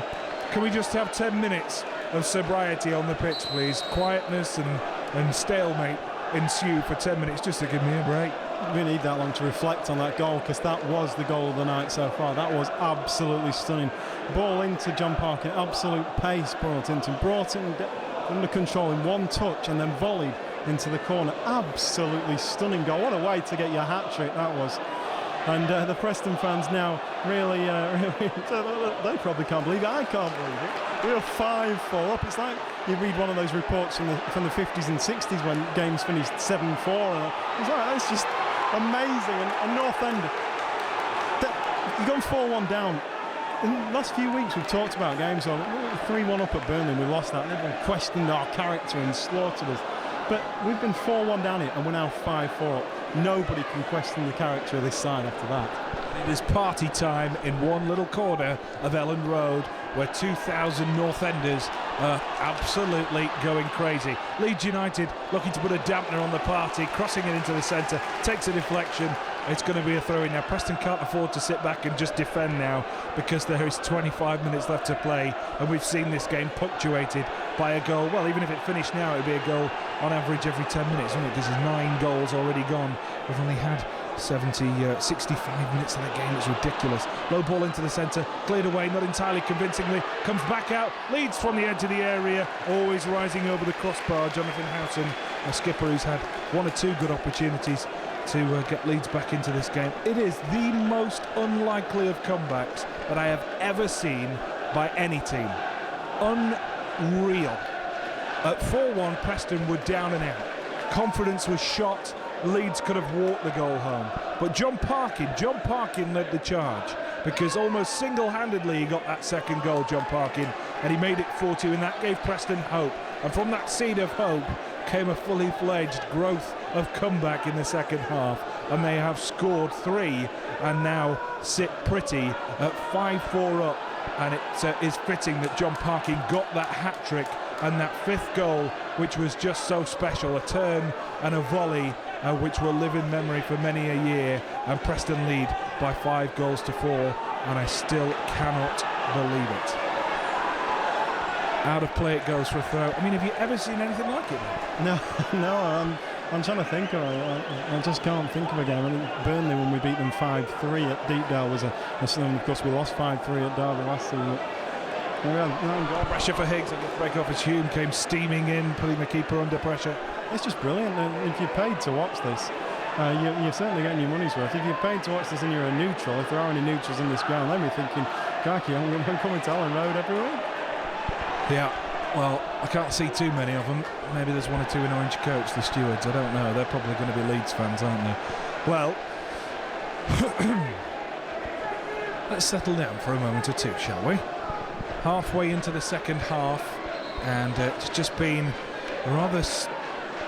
Can we just have 10 minutes of sobriety on the pitch, please? Quietness and stalemate ensue for 10 minutes just to give me a break. We need that long to reflect on that goal, because that was the goal of the night so far. That was absolutely stunning. Ball into Jon Parkin, absolute pace brought it under control in one touch and then volleyed into the corner. Absolutely stunning goal. What a way to get your hat-trick that was. And the Preston fans now really, they probably can't believe it. I can't believe it. We are 5-4 up. It's like you read one of those reports from the 50s and 60s when games finished 7-4. And it's like, that's just amazing. And North End, you've gone 4-1 down. In the last few weeks we've talked about games on 3-1 up at Burnley. We lost that. Everyone questioned our character and slaughtered us. But we've been 4-1 down here and we're now 5-4 up. Nobody can question the character of this side after that. It is party time in one little corner of Elland Road, where 2,000 North Enders are absolutely going crazy. Leeds United looking to put a dampener on the party, crossing it into the centre, takes a deflection. It's going to be a throw-in now. Preston can't afford to sit back and just defend now, because there is 25 minutes left to play, and we've seen this game punctuated by a goal. Well, even if it finished now, it would be a goal on average every 10 minutes, wouldn't it? Because there's 9 goals already gone. We've only had 65 minutes of the game. It's ridiculous. Low ball into the centre, cleared away, not entirely convincingly, comes back out, leads from the edge of the area, always rising over the crossbar. Jonathan Howson, a skipper who's had 1 or 2 good opportunities to get Leeds back into this game. It is the most unlikely of comebacks that I have ever seen by any team. Unreal. At 4-1, Preston were down and out. Confidence was shot. Leeds could have walked the goal home. But Jon Parkin led the charge, because almost single-handedly he got that second goal, Jon Parkin, and he made it 4-2, and that gave Preston hope. And from that seed of hope came a fully fledged growth of comeback in the second half, and they have scored 3 and now sit pretty at 5-4 up. And it is fitting that Jon Parkin got that hat-trick and that 5th goal, which was just so special, a turn and a volley which will live in memory for many a year. And Preston lead by 5 goals to 4, and I still cannot believe it. Out of play it goes for a throw. I mean, have you ever seen anything like it? No, I'm trying to think of it. I just can't think of a game. I mean, Burnley, when we beat them 5-3 at Deepdale, was of course we lost 5-3 at Derby last season. Goal pressure for Higgs, and the break off as Hume came steaming in, putting the keeper under pressure. It's just brilliant. If you're paid to watch this, you're certainly getting your money's worth. If you're paid to watch this and you're a neutral, if there are any neutrals in this ground, then we're thinking, crikey, I'm coming to Elland Road every week. Yeah, well, I can't see too many of them. Maybe there's 1 or 2 in orange coats, the stewards. I don't know. They're probably going to be Leeds fans, aren't they? Well, let's settle down for a moment or two, shall we? Halfway into the second half, and it's just been a rather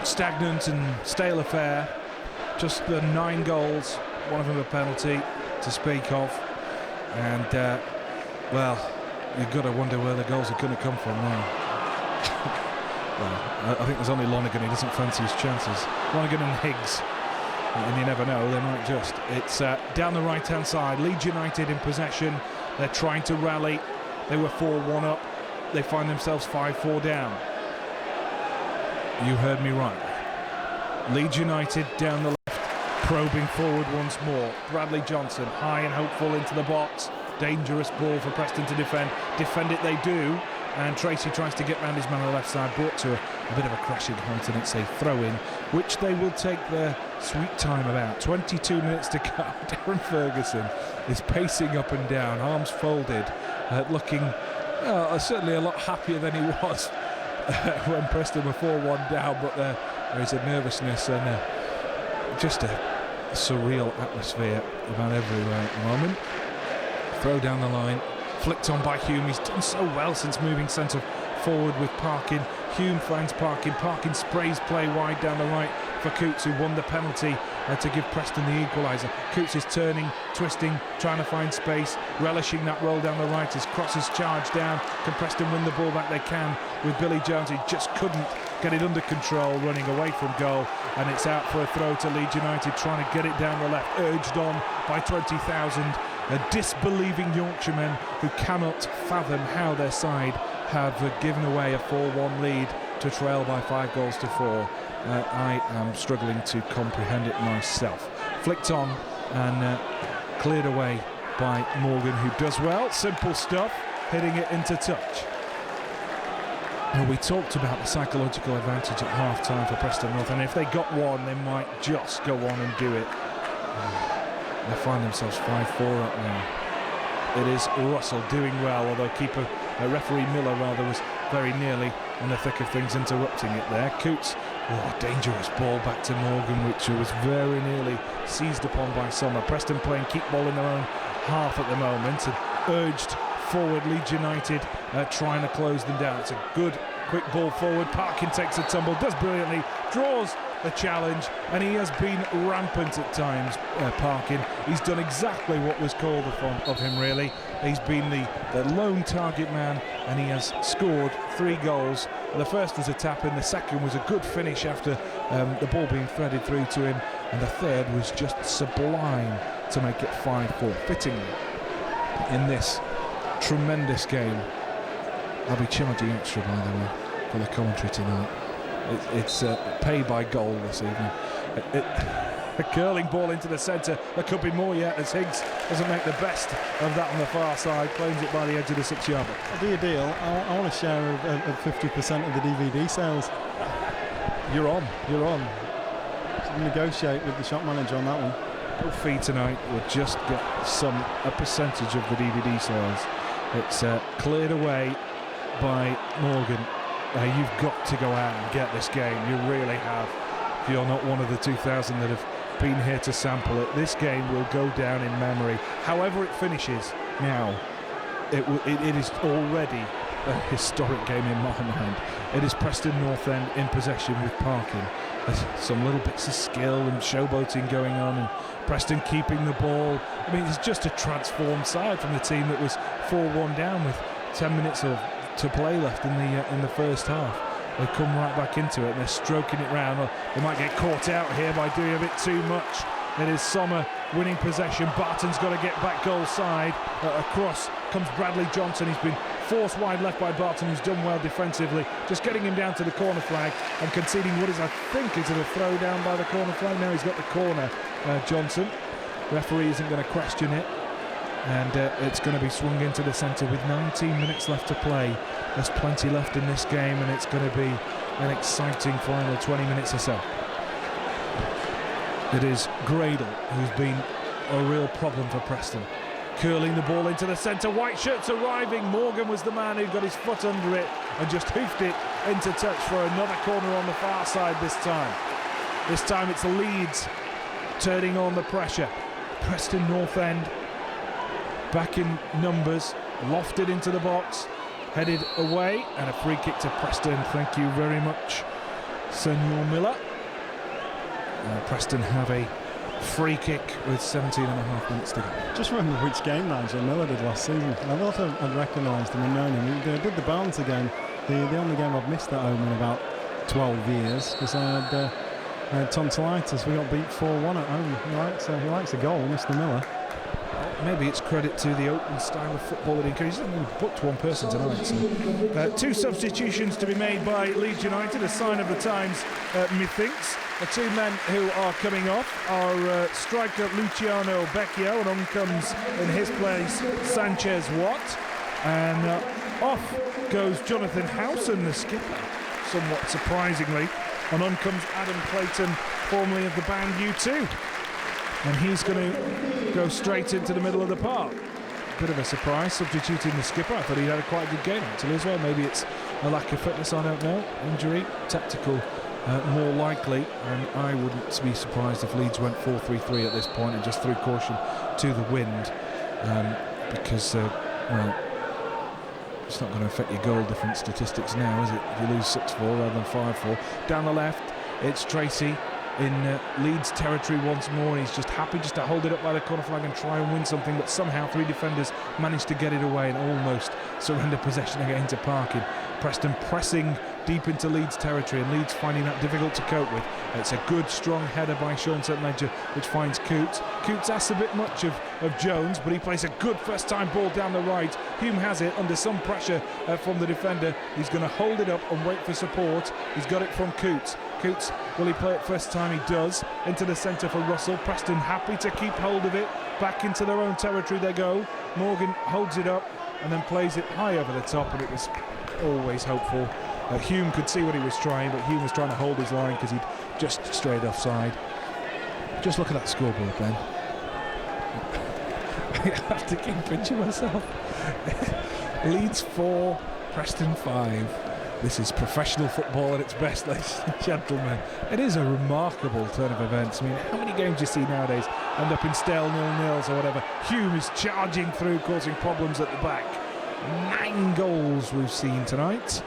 stagnant and stale affair. Just the 9 goals, 1 of them a penalty to speak of, and well, you've got to wonder where the goals are going to come from now. Well, I think there's only Lonergan. He doesn't fancy his chances. Lonergan and Higgs, and you never know, they might just. It's down the right-hand side. Leeds United in possession. They're trying to rally. They were 4-1 up. They find themselves 5-4 down. You heard me right. Leeds United down the left, probing forward once more. Bradley Johnson, high and hopeful into the box. Dangerous ball for Preston to defend. Defend it they do. And Treacy tries to get round his man on the left side, brought to a bit of a crashing halt, and it's a throw-in, which they will take their sweet time about. 22 minutes to go. Darren Ferguson is pacing up and down, arms folded, looking certainly a lot happier than he was when Preston were 4-1 down, but there is a nervousness and just a surreal atmosphere about everywhere at the moment. Throw down the line, flicked on by Hume. He's done so well since moving centre forward with Parkin. Hume finds Parkin. Parkin sprays play wide down the right for Coutts, who won the penalty to give Preston the equaliser. Coutts is turning, twisting, trying to find space, relishing that roll down the right as crosses charge down. Can Preston win the ball back? They can with Billy Jones. He just couldn't get it under control, running away from goal, and it's out for a throw to Leeds United, trying to get it down the left, urged on by 20,000 disbelieving Yorkshiremen who cannot fathom how their side have given away a 4-1 lead to trail by 5 goals to 4. I am struggling to comprehend it myself. Flicked on and cleared away by Morgan, who does well. Simple stuff, hitting it into touch. Well, we talked about the psychological advantage at half-time for Preston North, and if they got one, they might just go on and do it. They find themselves 5-4 up now. It is Russell doing well, although referee Miller was very nearly in the thick of things, interrupting it there. Coutts, dangerous ball back to Morgan, which was very nearly seized upon by Somma. Preston playing keep ball in their own half at the moment, and urged forward Leeds United, trying to close them down. It's a good quick ball forward. Parkin takes a tumble, does brilliantly, draws the challenge, and he has been rampant at times, Parkin. He's done exactly what was called of him, really. He's been the lone target man, and he has scored 3 goals. The first was a tap-in, the second was a good finish after the ball being threaded through to him, and the third was just sublime to make it 5-4. Fittingly, in this tremendous game, I'll be charging extra, by the way, for the commentary tonight. It's pay by goal this evening. A curling ball into the centre. There could be more yet, as Higgs doesn't make the best of that on the far side. Claims it by the edge of the 6-yard. I'll do a deal. I want a share of 50% of the DVD sales. You're on. So negotiate with the shop manager on that one. No fee tonight. We'll just get a percentage of the DVD sales. It's cleared away by Morgan. You've got to go out and get this game. You really have. If you're not one of the 2,000 that have been here to sample it, this game will go down in memory. However it finishes now, it is already a historic game in my mind. It is Preston North End in possession with Parkin. There's some little bits of skill and showboating going on, and Preston keeping the ball. I mean, it's just a transformed side from the team that was 4-1 down with 10 minutes to play left in the first half. They come right back into it and they're stroking it round. They might get caught out here by doing a bit too much. It is Somma winning possession. Barton's got to get back goal side. Across comes Bradley Johnson. He's been forced wide left by Barton, who's done well defensively. Just getting him down to the corner flag and conceding what is, I think, is it a throw down by the corner flag? No, he's got the corner, Johnson. Referee isn't going to question it. And it's going to be swung into the centre with 19 minutes left to play. There's plenty left in this game, and it's going to be an exciting final 20 minutes or so. It is Gradel who's been a real problem for Preston. Curling the ball into the centre, white shirts arriving. Morgan was the man who got his foot under it and just hoofed it into touch for another corner on the far side this time. This time it's Leeds turning on the pressure. Preston North End back in numbers, lofted into the box, headed away, and a free kick to Preston. Thank you very much, Senor Miller. Preston have a free kick with 17.5 minutes to go. Just remember which game Nigel Miller did last season. I also had recognised him and known him. He did the Barnes again. The only game I've missed at home in about 12 years because I had tonsillitis. We got beat 4-1 at home. He likes a goal, Mr. Miller. Maybe it's credit to the open style of football that encourages. He's only booked one person tonight. So. 2 substitutions to be made by Leeds United, a sign of the times, methinks. The 2 men who are coming off are striker Luciano Becchio, and on comes in his place Sanchez Watt. And off goes Jonathan Howson, the skipper, somewhat surprisingly. And on comes Adam Clayton, formerly of the band U2. And he's going to go straight into the middle of the park. Bit of a surprise, substituting the skipper. I thought he'd had quite a good game actually as well. Maybe it's a lack of fitness, I don't know. Injury, tactical, more likely. And I wouldn't be surprised if Leeds went 4-3-3 at this point and just threw caution to the wind. because, well, it's not going to affect your goal difference statistics now, is it? If you lose 6-4 rather than 5-4. Down the left, it's Treacy in Leeds territory once more. He's just happy just to hold it up by the corner flag and try and win something, but somehow 3 defenders managed to get it away and almost surrender possession again to Parkin. Preston pressing deep into Leeds territory, and Leeds finding that difficult to cope with. It's a good strong header by Sean St Ledger, which finds Coutts. Coutts asks a bit much of Jones, but he plays a good first time ball down the right. Hume has it under some pressure from the defender. He's going to hold it up and wait for support. He's got it from Coutts. Coutts, will he play it first time? He does. Into the centre for Russell. Preston happy to keep hold of it. Back into their own territory they go. Morgan holds it up and then plays it high over the top, and it was always hopeful. Hume could see what he was trying, but Hume was trying to hold his line because he'd just strayed offside. Just look at that scoreboard, Ben. I have to keep pinching myself. Leeds 4, Preston 5. This is professional football at its best, ladies and gentlemen. It is a remarkable turn of events. I mean, how many games do you see nowadays end up in stale 0-0s or whatever? Hume is charging through, causing problems at the back. 9 goals we've seen tonight.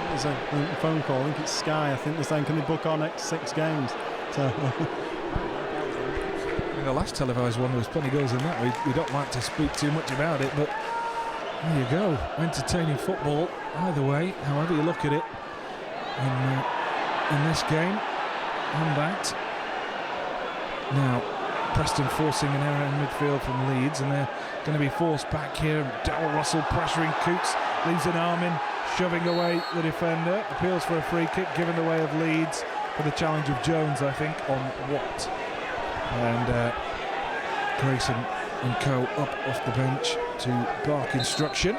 There's a phone call, I think it's Sky. I think they're saying, can they book our next 6 games? So in the last televised one, there was plenty of goals in that. We don't like to speak too much about it, but there you go. Entertaining football, either way, however you look at it, in this game and that. Now, Preston forcing an error in midfield from Leeds, and they're going to be forced back here. Darryl Russell pressuring Coutts, leaves an arm in, shoving away the defender. Appeals for a free kick given the way of Leeds for the challenge of Jones, I think, on Watt. And Grayson and co up off the bench to bark instruction.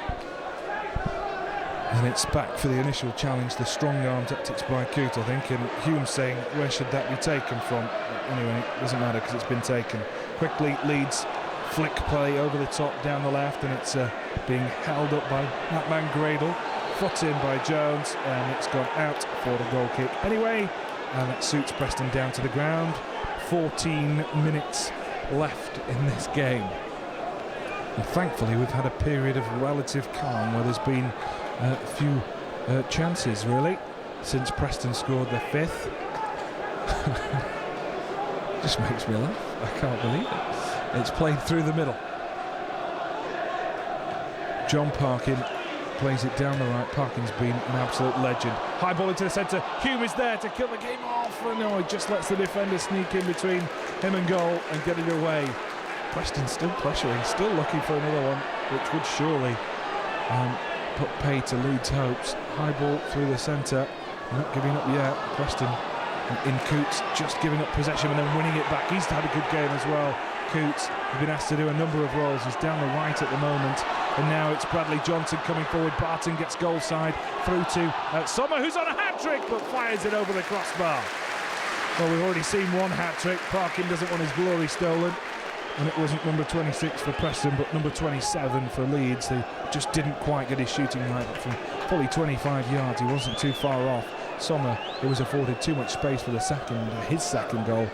And it's back for the initial challenge, the strong-arm tactics by Coutts, I think, and Hume saying, where should that be taken from? Anyway, it doesn't matter because it's been taken. Quickly, Leeds flick play over the top down the left, and it's being held up by that man Gradel. Foot in by Jones, and it's gone out for the goal kick anyway, and that suits Preston down to the ground. 14 minutes left in this game. And thankfully, we've had a period of relative calm where there's been a few chances, really, since Preston scored their 5th. Just makes me laugh. I can't believe it. It's played through the middle. Jon Parkin plays it down the right. Parkin's been an absolute legend. High ball into the centre. Hume is there to kill the game off. And no, he just lets the defender sneak in between him and goal and get it away. Preston still pressuring, still looking for another one, which would surely put pay to Leeds' hopes. High ball through the centre. Not giving up yet. Preston in Coutts just giving up possession and then winning it back. He's had a good game as well. Coutts has been asked to do a number of roles. He's down the right at the moment. And now it's Bradley Johnson coming forward. Barton gets goal side through to Somma, who's on a hat-trick but fires it over the crossbar. Well, we've already seen one hat-trick. Parkin doesn't want his glory stolen. And it wasn't number 26 for Preston, but number 27 for Leeds, who just didn't quite get his shooting right, but from fully 25 yards, he wasn't too far off. Somma, who was afforded too much space for his second goal,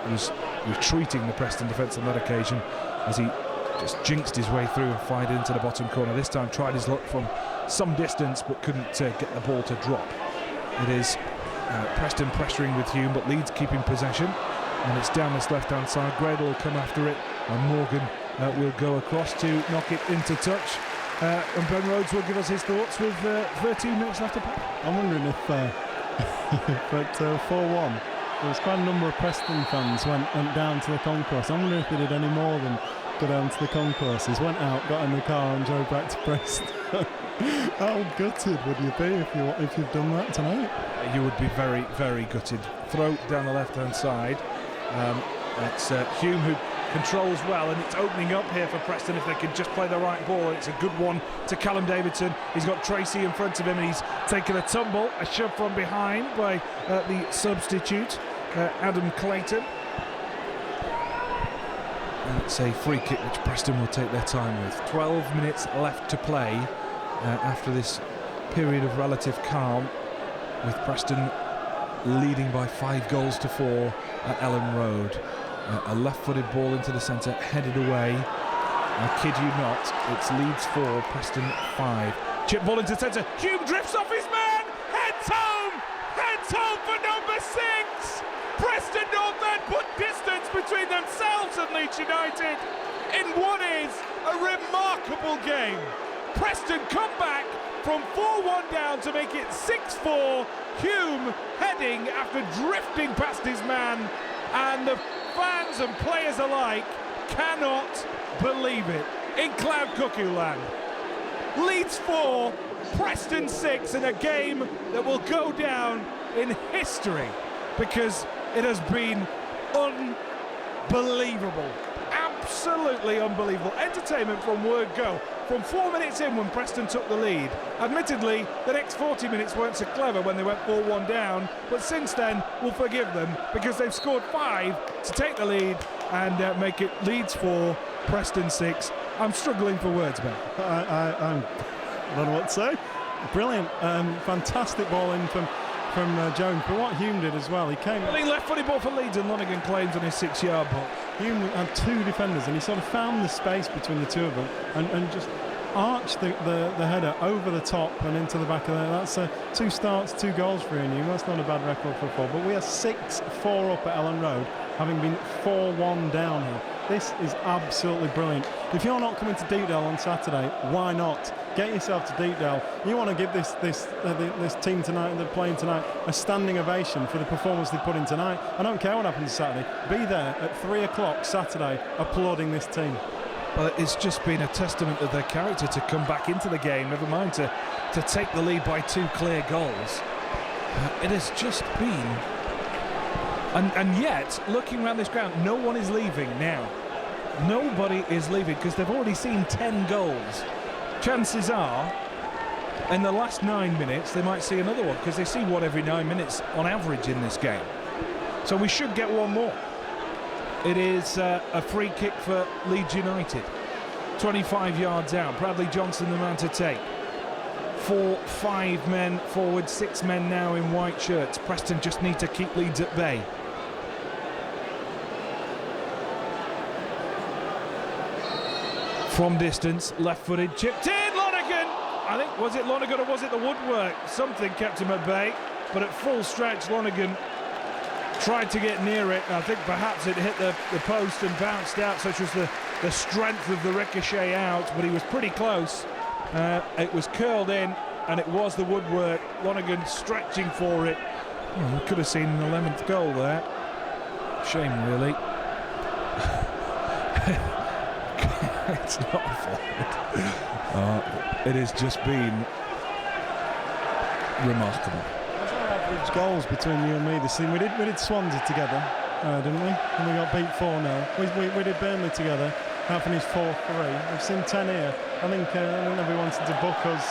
was retreating the Preston defence on that occasion as he just jinxed his way through and fired into the bottom corner. This time tried his luck from some distance, but couldn't get the ball to drop. It is Preston pressuring with Hume, but Leeds keeping possession. And it's down this left-hand side. Gradel will come after it, and Morgan will go across to knock it into touch. And Ben Rhodes will give us his thoughts with 13 minutes left to play. I'm wondering if at 4-1, there was quite a number of Preston fans went down to the concourse. I'm wondering if they did any more than go down to the concourses. Went out, got in the car, and drove back to Preston. How gutted would you be if you've done that tonight? You would be very, very gutted. Throw down the left-hand side. It's Hume who controls well, and it's opening up here for Preston if they can just play the right ball. It's a good one to Callum Davidson. He's got Treacy in front of him, and he's taken a tumble, a shove from behind by the substitute, Adam Clayton. And it's a free kick which Preston will take their time with. 12 minutes left to play after this period of relative calm, with Preston leading by 5 goals to 4 at Elland Road. A left-footed ball into the centre, headed away. I kid you not, it's Leeds 4, Preston 5. Chip ball into centre, Hume drifts off his man, heads home for number 6. Preston North End put distance between themselves and Leeds United in what is a remarkable game. Preston come back from 4-1 down to make it 6-4. Hume heading after drifting past his man, and the fans and players alike cannot believe it. In Cloud Cuckoo Land, Leeds 4, Preston 6 in a game that will go down in history because it has been unbelievable. Absolutely unbelievable. Entertainment from word go. From 4 minutes in when Preston took the lead. Admittedly, the next 40 minutes weren't so clever when they went 4-1 down, but since then, we'll forgive them because they've scored 5 to take the lead and make it Leeds 4, Preston 6. I'm struggling for words, Ben. I don't know what to say. Brilliant. Fantastic ball in from Jones, but what Hume did as well, he came... Well, he left-footed ball for Leeds and Lonergan claims on his 6-yard ball. Hume had 2 defenders and he sort of found the space between the 2 of them and just arched the header over the top and into the back of there. That's 2 starts, 2 goals for Hume. That's not a bad record for 4, but we are 6-4 up at Elland Road, having been 4-1 down here. This is absolutely brilliant. If you're not coming to Deepdale on Saturday, why not? Get yourself to Deepdale. You want to give this team tonight, they're playing tonight, a standing ovation for the performance they put in tonight. I don't care what happens Saturday. Be there at 3 o'clock Saturday applauding this team. Well, it's just been a testament of their character to come back into the game, never mind to take the lead by 2 clear goals. It has just been... And yet, looking around this ground, no one is leaving now. Nobody is leaving because they've already seen 10 goals. Chances are, in the last 9 minutes, they might see another one because they see one every 9 minutes on average in this game. So we should get one more. It is a free kick for Leeds United. 25 yards out. Bradley Johnson the man to take. 4-5 men forward, 6 men now in white shirts. Preston just need to keep Leeds at bay. From distance, left-footed, chipped in, Lonergan! I think, was it Lonergan or was it the woodwork? Something kept him at bay, but at full stretch, Lonergan tried to get near it. I think perhaps it hit the post and bounced out, such was the strength of the ricochet out, but he was pretty close. It was curled in, and it was the woodwork. Lonergan stretching for it. Oh, we could have seen an 11th goal there. Shame, really. It's not a fault. It has just been remarkable. That's our average goals between you and me this season. We did Swansea together, didn't we? And we got beat 4-0. We did Burnley together. That finished 4-3. We've seen 10 here. I think we wanted to book us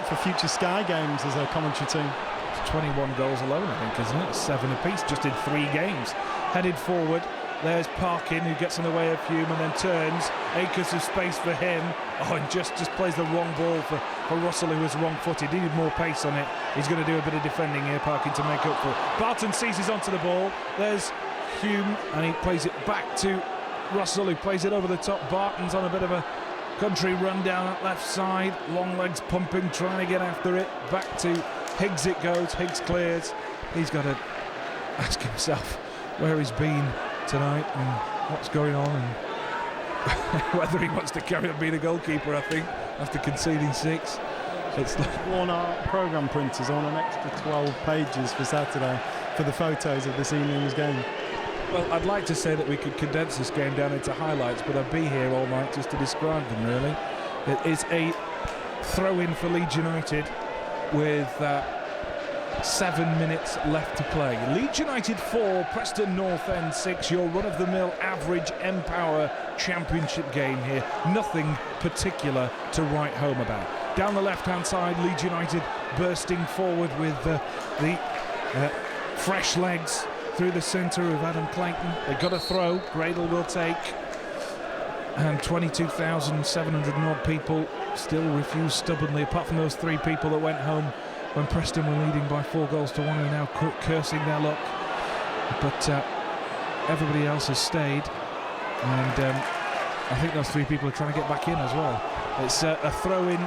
for future Sky games as a commentary team. It's 21 goals alone, I think, isn't it? 7 apiece, just in 3 games. Headed forward. There's Parkin, who gets in the way of Hume and then turns. Acres of space for him. Oh, and just plays the wrong ball for Russell, who was wrong-footed. He needed more pace on it. He's going to do a bit of defending here, Parkin, to make up for it. Barton seizes onto the ball. There's Hume, and he plays it back to Russell, who plays it over the top. Barton's on a bit of a country run down that left side. Long legs pumping, trying to get after it. Back to Higgs it goes. Higgs clears. He's got to ask himself where he's been tonight and what's going on and whether he wants to carry on being a goalkeeper, I think, after conceding 6. It's like on our programme printers on an extra 12 pages for Saturday for the photos of this evening's game. Well, I'd like to say that we could condense this game down into highlights, but I'd be here all night just to describe them, really. It is a throw-in for Leeds United with 7 minutes left to play. Leeds United 4, Preston North End 6, your run-of-the-mill average Empower Championship game here. Nothing particular to write home about. Down the left-hand side, Leeds United bursting forward with the fresh legs through the centre of Adam Clayton. They've got a throw, Gradel will take. And 22,700 and odd people still refuse stubbornly, apart from those 3 people that went home when Preston were leading by 4 goals to 1 and are now cursing their luck. But everybody else has stayed, and I think those 3 people are trying to get back in as well. It's a throw-in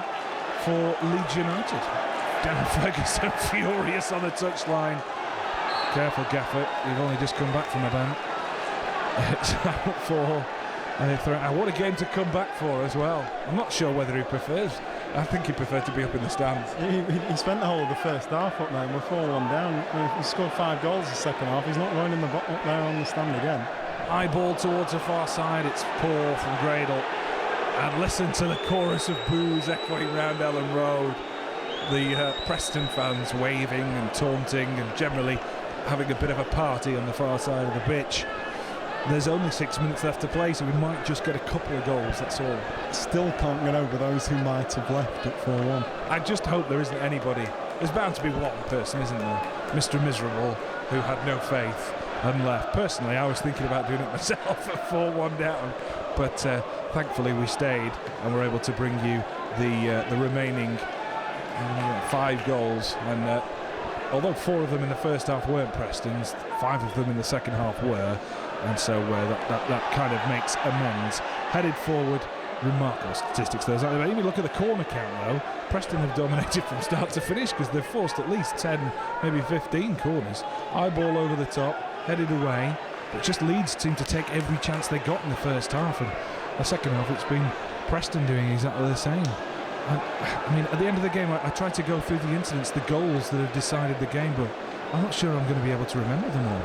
for Leeds United. Dan Ferguson furious on the touchline. Careful, Gaffer, you've only just come back from a ban. It's out for a throw. And what a game to come back for as well. I'm not sure whether he prefers. I think he preferred to be up in the stands. He spent the whole of the first half up there, and we're 4-1 down. He scored 5 goals the second half. He's not going in the up there on the stand again. High ball towards the far side. It's poor from Gradel. And listen to the chorus of boos echoing round Elland Road. The Preston fans waving and taunting and generally having a bit of a party on the far side of the pitch. There's only 6 minutes left to play, so we might just get a couple of goals, that's all. Still can't get over those who might have left at 4-1. I just hope there isn't anybody. There's bound to be one person, isn't there? Mr. Miserable, who had no faith and left. Personally, I was thinking about doing it myself at 4-1 down, but thankfully we stayed and were able to bring you the remaining 5 goals. And although 4 of them in the first half weren't Preston's, 5 of them in the second half were. And so that kind of makes amends. Headed forward, remarkable statistics there. Even look at the corner count though. Preston have dominated from start to finish because they've forced at least 10, maybe 15 corners. High ball over the top, headed away. But just Leeds seem to take every chance they got in the first half. And the second half it's been Preston doing exactly the same. And, I mean, at the end of the game I tried to go through the incidents, the goals that have decided the game, but I'm not sure I'm going to be able to remember them all.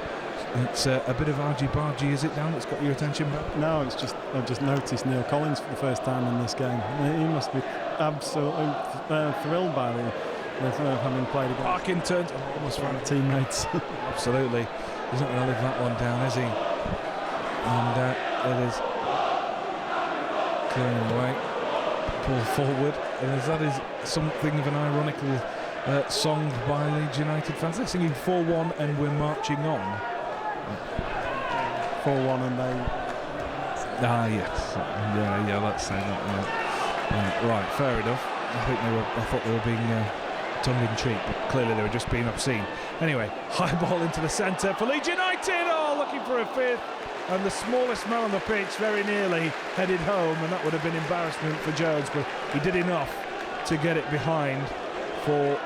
It's a bit of argy-bargy, is it, Dan, that's got your attention back? No, it's just I've just noticed Neil Collins for the first time in this game. He must be absolutely thrilled by having played against Parkin turns almost ran teammates. Absolutely. He's not going to live that one down, is he? And it is clearing away, pulled forward, and that is something of an ironical song by Leeds United fans. They're singing 4-1 and we're marching on. 4-1 and they... Yes. Yeah, let's say that. Right, fair enough. I thought they were being tongue-in-cheek, but clearly they were just being obscene. Anyway, high ball into the centre for Leeds United. Oh, looking for a 5th. And the smallest man on the pitch very nearly headed home, and that would have been embarrassment for Jones, but he did enough to get it behind for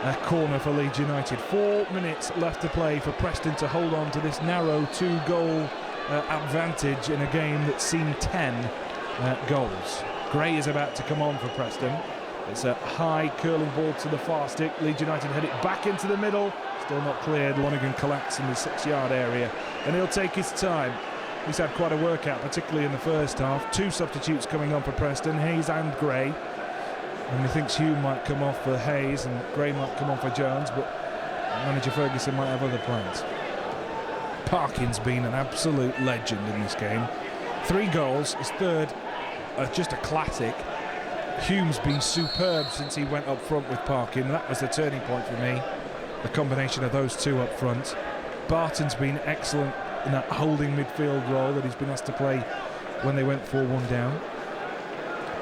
a corner for Leeds United. 4 minutes left to play for Preston to hold on to this narrow 2-goal advantage in a game that's seen 10 goals. Gray is about to come on for Preston. It's a high curling ball to the far stick. Leeds United head it back into the middle. Still not cleared. Lonergan collects in the 6-yard area, and he'll take his time. He's had quite a workout, particularly in the first half. 2 substitutes coming on for Preston, Hayes and Gray. And he thinks Hume might come off for Hayes and Gray might come on for Jones, but manager Ferguson might have other plans. Parkin's been an absolute legend in this game. 3 goals, his 3rd, just a classic. Hume's been superb since he went up front with Parkin. That was the turning point for me, the combination of those 2 up front. Barton's been excellent in that holding midfield role that he's been asked to play when they went 4-1 down.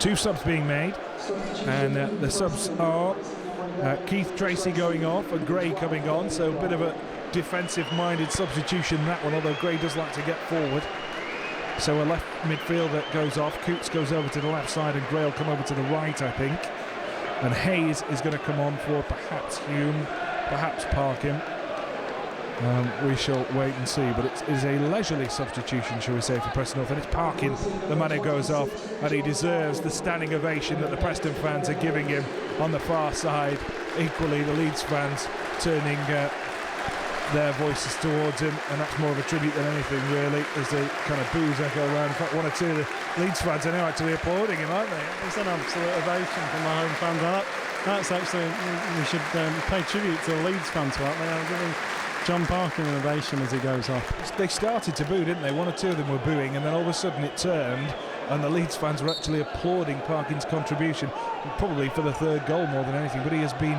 2 subs being made, and the subs are Keith Treacy going off and Gray coming on, so a bit of a defensive-minded substitution that one, although Gray does like to get forward. So a left midfielder goes off, Coutts goes over to the left side and Gray will come over to the right, I think. And Hayes is going to come on for perhaps Hume, perhaps Parkin. We shall wait and see, but it is a leisurely substitution, shall we say, for Preston North, and it's Parkin, the man who goes off, and he deserves the standing ovation that the Preston fans are giving him on the far side. Equally, the Leeds fans turning their voices towards him, and that's more of a tribute than anything, really, as they kind of boos echo around. In fact, 1 or 2 of the Leeds fans are now actually applauding him, aren't they? It's an absolute ovation from the home fans. That's actually, we should pay tribute to the Leeds fans for that. They are giving Jon Parkin an ovation as he goes off. They started to boo, didn't they? 1 or 2 of them were booing, and then all of a sudden it turned, and the Leeds fans were actually applauding Parkin's contribution, probably for the 3rd goal more than anything, but he has been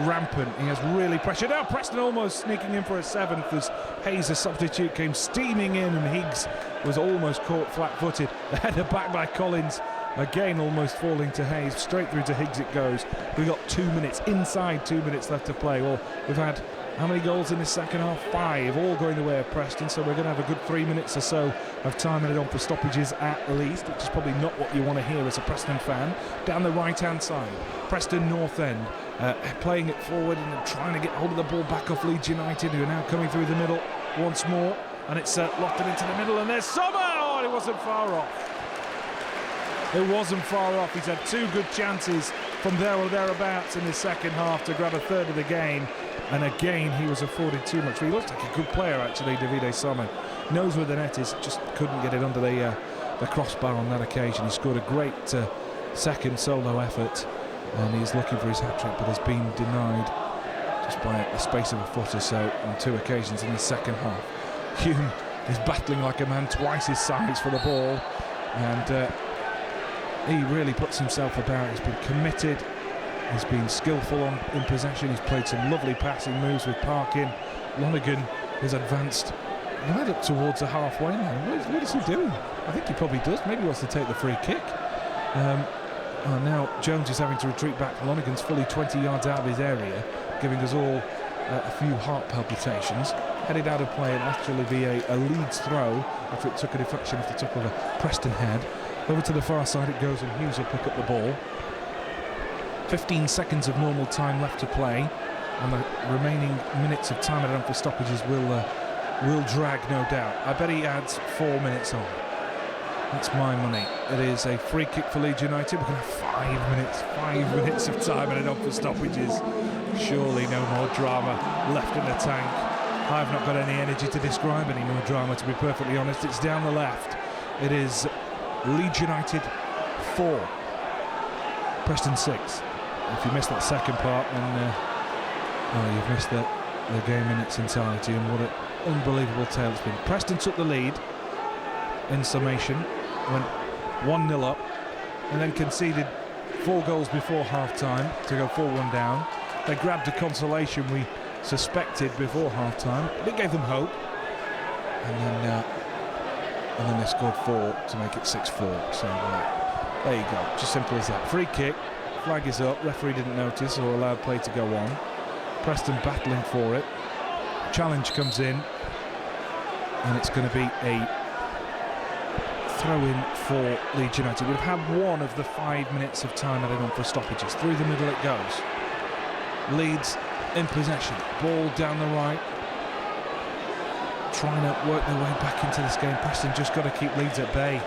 rampant. He has really pressured. Now Preston almost sneaking in for a 7th as Hayes, a substitute, came steaming in, and Higgs was almost caught flat-footed. The header back by Collins, again almost falling to Hayes. Straight through to Higgs it goes. We've got 2 minutes, inside 2 minutes left to play. Well, we've had How many goals in the second half? 5, all going the way of Preston, so we're going to have a good 3 minutes or so of time added on for stoppages at least, which is probably not what you want to hear as a Preston fan. Down the right-hand side, Preston North End playing it forward and trying to get hold of the ball back off Leeds United, who are now coming through the middle once more, and it's lofted into the middle, and there's Somma! Oh, it wasn't far off. It wasn't far off. He's had 2 good chances from there or thereabouts in the second half to grab a third of the game, and again he was afforded too much. But he looks like a good player actually, Davide Somma. Knows where the net is, just couldn't get it under the crossbar on that occasion. He scored a great second solo effort, and he's looking for his hat-trick, but has been denied just by a space of a foot or so on 2 occasions in the second half. Hume is battling like a man twice his size for the ball, and he really puts himself about. He's been committed, he's been skillful in possession, he's played some lovely passing moves with Parkin. Lonergan has advanced right up towards the halfway line. What is he doing? I think he probably does. Maybe he wants to take the free kick. Now Jones is having to retreat back. Lonergan's fully 20 yards out of his area, giving us all a few heart palpitations. Headed out of play and actually be a Leeds throw after it took a deflection off the top of a Preston head. Over to the far side it goes, and Hughes will pick up the ball. 15 seconds of normal time left to play, and the remaining minutes of time added on for stoppages will drag, no doubt. I bet he adds 4 minutes on. That's my money. It is a free kick for Leeds United. We're going to have 5 minutes of time added on for stoppages. Surely no more drama left in the tank. I've not got any energy to describe any more drama, to be perfectly honest. It's down the left. It is Leeds United 4, Preston 6. If you missed that second part, then you've missed the game in its entirety, and what an unbelievable tale it's been. Preston took the lead in summation, went 1-0 up, and then conceded 4 goals before half-time to go 4-1 down. They grabbed a consolation we suspected before half-time, but it gave them hope, and then they scored 4 to make it 6-4. So there you go, just simple as that. Free kick, flag is up, referee didn't notice or allowed play to go on. Preston battling for it. Challenge comes in, and it's going to be a throw-in for Leeds United. We've had 1 of the 5 minutes of time added on for stoppages. Through the middle it goes. Leeds in possession, ball down the right, trying to work their way back into this game. Preston just got to keep Leeds at bay.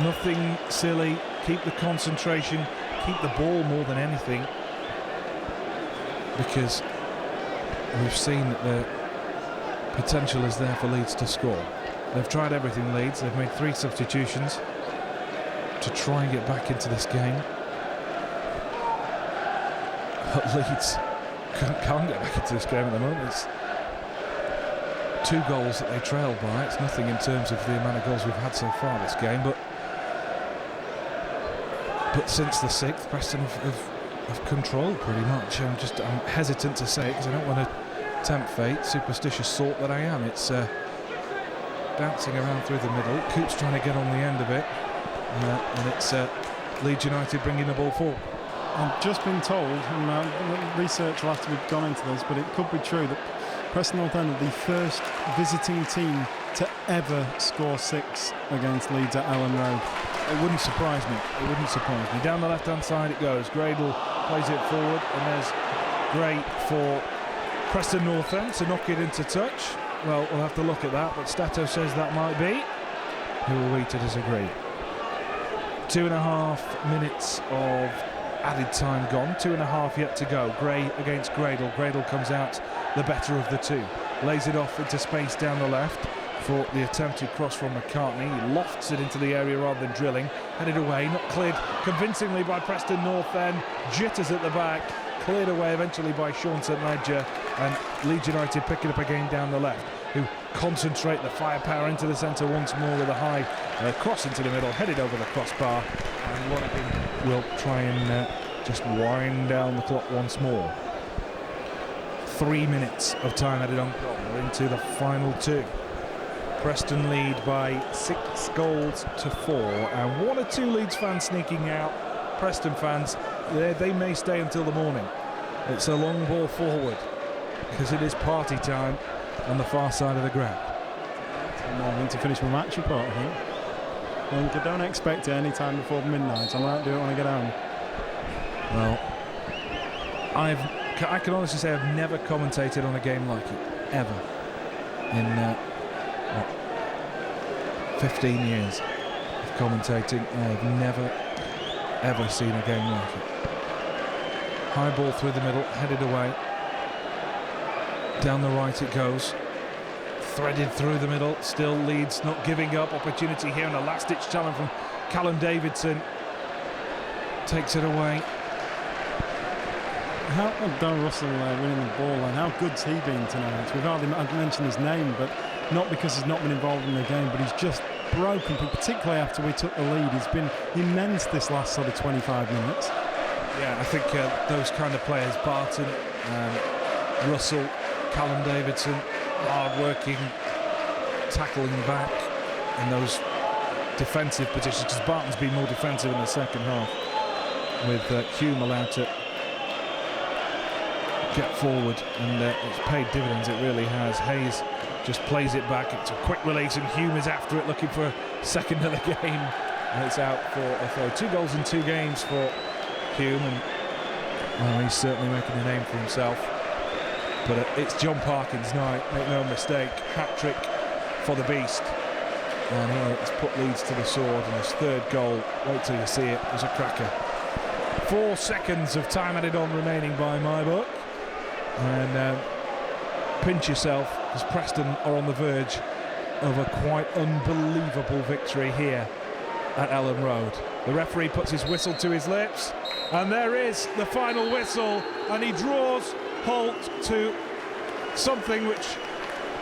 Nothing silly, keep the concentration, keep the ball more than anything, because we've seen that the potential is there for Leeds to score. They've tried everything, Leeds. They've made 3 substitutions to try and get back into this game, but Leeds can't get back into this game at the moment. It's 2 goals that they trail by. It's nothing in terms of the amount of goals we've had so far this game, but since the 6th, Preston have controlled pretty much. I'm hesitant to say it because I don't want to tempt fate, superstitious sort that I am. It's bouncing around through the middle. Coutts trying to get on the end of it, and it's Leeds United bringing the ball forward. I've just been told, and research will have to be gone into this, but it could be true that Preston North End are the first visiting team to ever score 6 against Leeds at Elland Road. It wouldn't surprise me. It wouldn't surprise me. Down the left-hand side it goes. Gradel plays it forward, and there's great for Preston North End to knock it into touch. Well, we'll have to look at that, but Stato says that might be. Who are we to disagree? 2.5 minutes of added time gone. 2.5 yet to go. Gray against Gradel. Gradel comes out the better of the 2. Lays it off into space down the left for the attempted cross from McCartney. He lofts it into the area rather than drilling. Headed away, not cleared convincingly by Preston North End. Jitters at the back. Cleared away eventually by Sean St Ledger, and Leeds United picking up again down the left, who concentrate the firepower into the centre once more with a high cross into the middle, headed over the crossbar, and Lonergan will try and just wind down the clock once more. 3 minutes of time added on. We're into the final 2. Preston lead by 6 goals to 4, and 1 or 2 Leeds fans sneaking out. Preston fans, they may stay until the morning. It's a long ball forward. because it is party time on the far side of the ground. I need to finish my match report, I think. And I don't expect it any time before midnight. I might do it when I get home. Well, I can honestly say I've never commentated on a game like it, ever. In 15 years of commentating, I have never, ever seen a game like it. High ball through the middle, headed away. Down the right it goes. Threaded through the middle, still Leeds not giving up. Opportunity here and a last-ditch challenge from Callum Davidson. Takes it away. How Don Russell winning the ball, and how good's he been tonight? We've hardly mentioned his name, but not because he's not been involved in the game, but he's just broken, particularly after we took the lead. He's been immense this last sort of 25 minutes. Yeah, I think those kind of players, Barton, Russell, Callum Davidson, hard-working, tackling back in those defensive positions, because Barton's been more defensive in the second half, with Hume allowed to get forward, and it's paid dividends, it really has. Hayes just plays it back, it's a quick release, and Hume is after it, looking for a second of the game, and it's out for a throw. 2 goals in 2 games for Hume, and well, he's certainly making a name for himself. But it's Jon Parkin's night, make no mistake. Hat-trick for the Beast. And here it's put Leeds to the sword, and his 3rd goal, wait till you see it, was a cracker. 4 seconds of time added on remaining by my book. And pinch yourself, because Preston are on the verge of a quite unbelievable victory here at Elland Road. The referee puts his whistle to his lips, and there is the final whistle, and he draws halt to something which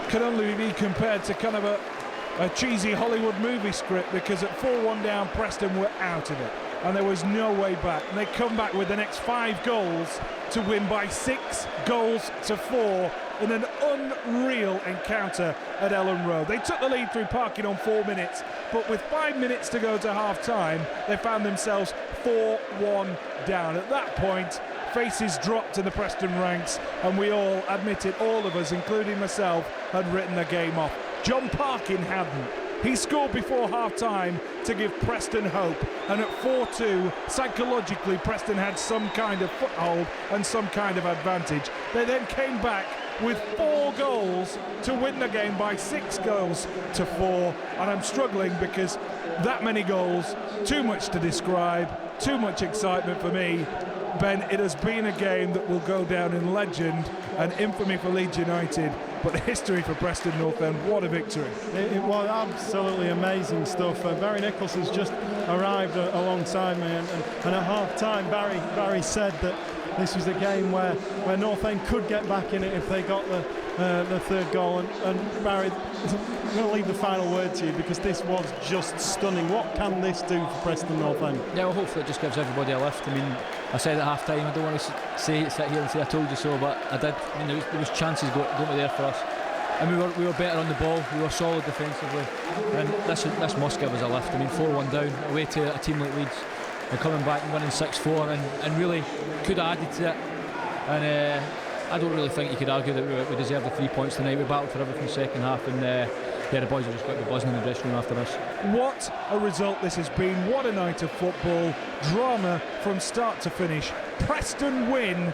can only be compared to kind of a cheesy Hollywood movie script, because at 4-1 down, Preston were out of it, and there was no way back, and they come back with the next 5 goals to win by 6 goals to 4 in an unreal encounter at Elland Road. They took the lead through Parkin on 4 minutes, but with 5 minutes to go to half-time, they found themselves 4-1 down. At that point, faces dropped in the Preston ranks, and we all admitted, all of us, including myself, had written the game off. Jon Parkin hadn't. He scored before half-time to give Preston hope, and at 4-2, psychologically, Preston had some kind of foothold and some kind of advantage. They then came back with 4 goals to win the game by 6 goals to 4, and I'm struggling because that many goals, too much to describe, too much excitement for me. Ben, it has been a game that will go down in legend and infamy for Leeds United, but history for Preston North End. What a victory. It was absolutely amazing stuff. Barry Nichols has just arrived alongside me, and at half-time Barry said that this was a game where North End could get back in it if they got the 3rd goal, and Barry, I'm going to leave the final word to you, because this was just stunning. What can this do for Preston North End? Yeah, well, hopefully it just gives everybody a lift. I mean, I said at half-time, I don't want to sit here and say I told you so, but I did. I mean, there was chances going there for us, and we were better on the ball. We were solid defensively, and this must give us a lift. I mean, 4-1 down away to a team like Leeds, and coming back and winning 6-4, and really could have added to it. And I don't really think you could argue that we deserved the 3 points tonight. We battled for everything second half, and yeah, the boys have just got to be buzzing in the dressing room after this. What a result this has been. What a night of football. Drama from start to finish. Preston win.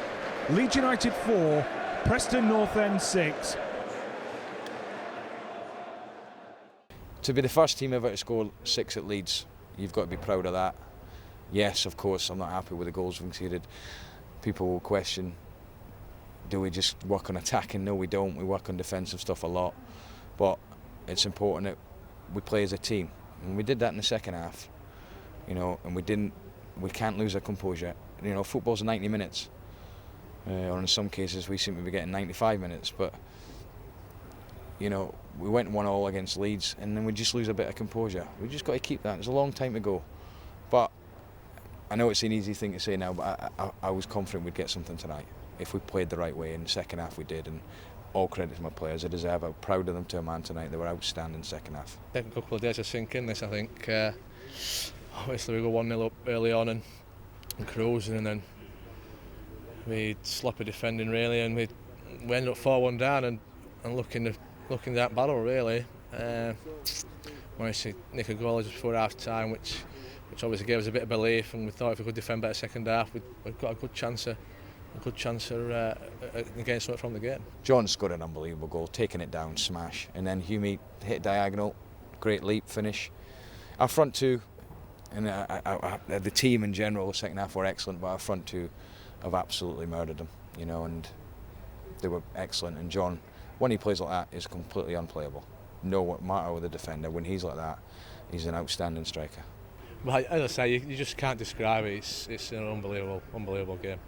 Leeds United 4. Preston North End 6. To be the first team ever to score 6 at Leeds, you've got to be proud of that. Yes, of course, I'm not happy with the goals we conceded. People will question, do we just work on attacking? No, we don't. We work on defensive stuff a lot. But it's important that we play as a team. And we did that in the second half, you know, and we can't lose our composure. You know, football's 90 minutes. Or in some cases, we seem to be getting 95 minutes. But, you know, we went 1-1 against Leeds, and then we just lose a bit of composure. We just got to keep that. It's a long time to go. But I know it's an easy thing to say now, but I was confident we'd get something tonight if we played the right way. In the second half we did, and all credit to my players. I deserve. I'm proud of them to a man tonight. They were outstanding second half. Take a couple of days to sink in this, I think. Obviously we go 1-0 up early on and cruising, and then we sloppy defending really, and we we ended up 4-1 down and looking that battle really. Managed to nick a goal just before half time, which obviously gave us a bit of belief, and we thought if we could defend better second half, we've got a good chance of getting something from the game. Jon scored an unbelievable goal, taking it down, smash, and then Hume hit diagonal, great leap finish. Our front two, and the team in general, the second half were excellent, but our front two have absolutely murdered them, you know, and they were excellent. And Jon, when he plays like that, is completely unplayable. No matter with the defender, when he's like that, he's an outstanding striker. But as I say, you just can't describe it. It's an unbelievable game.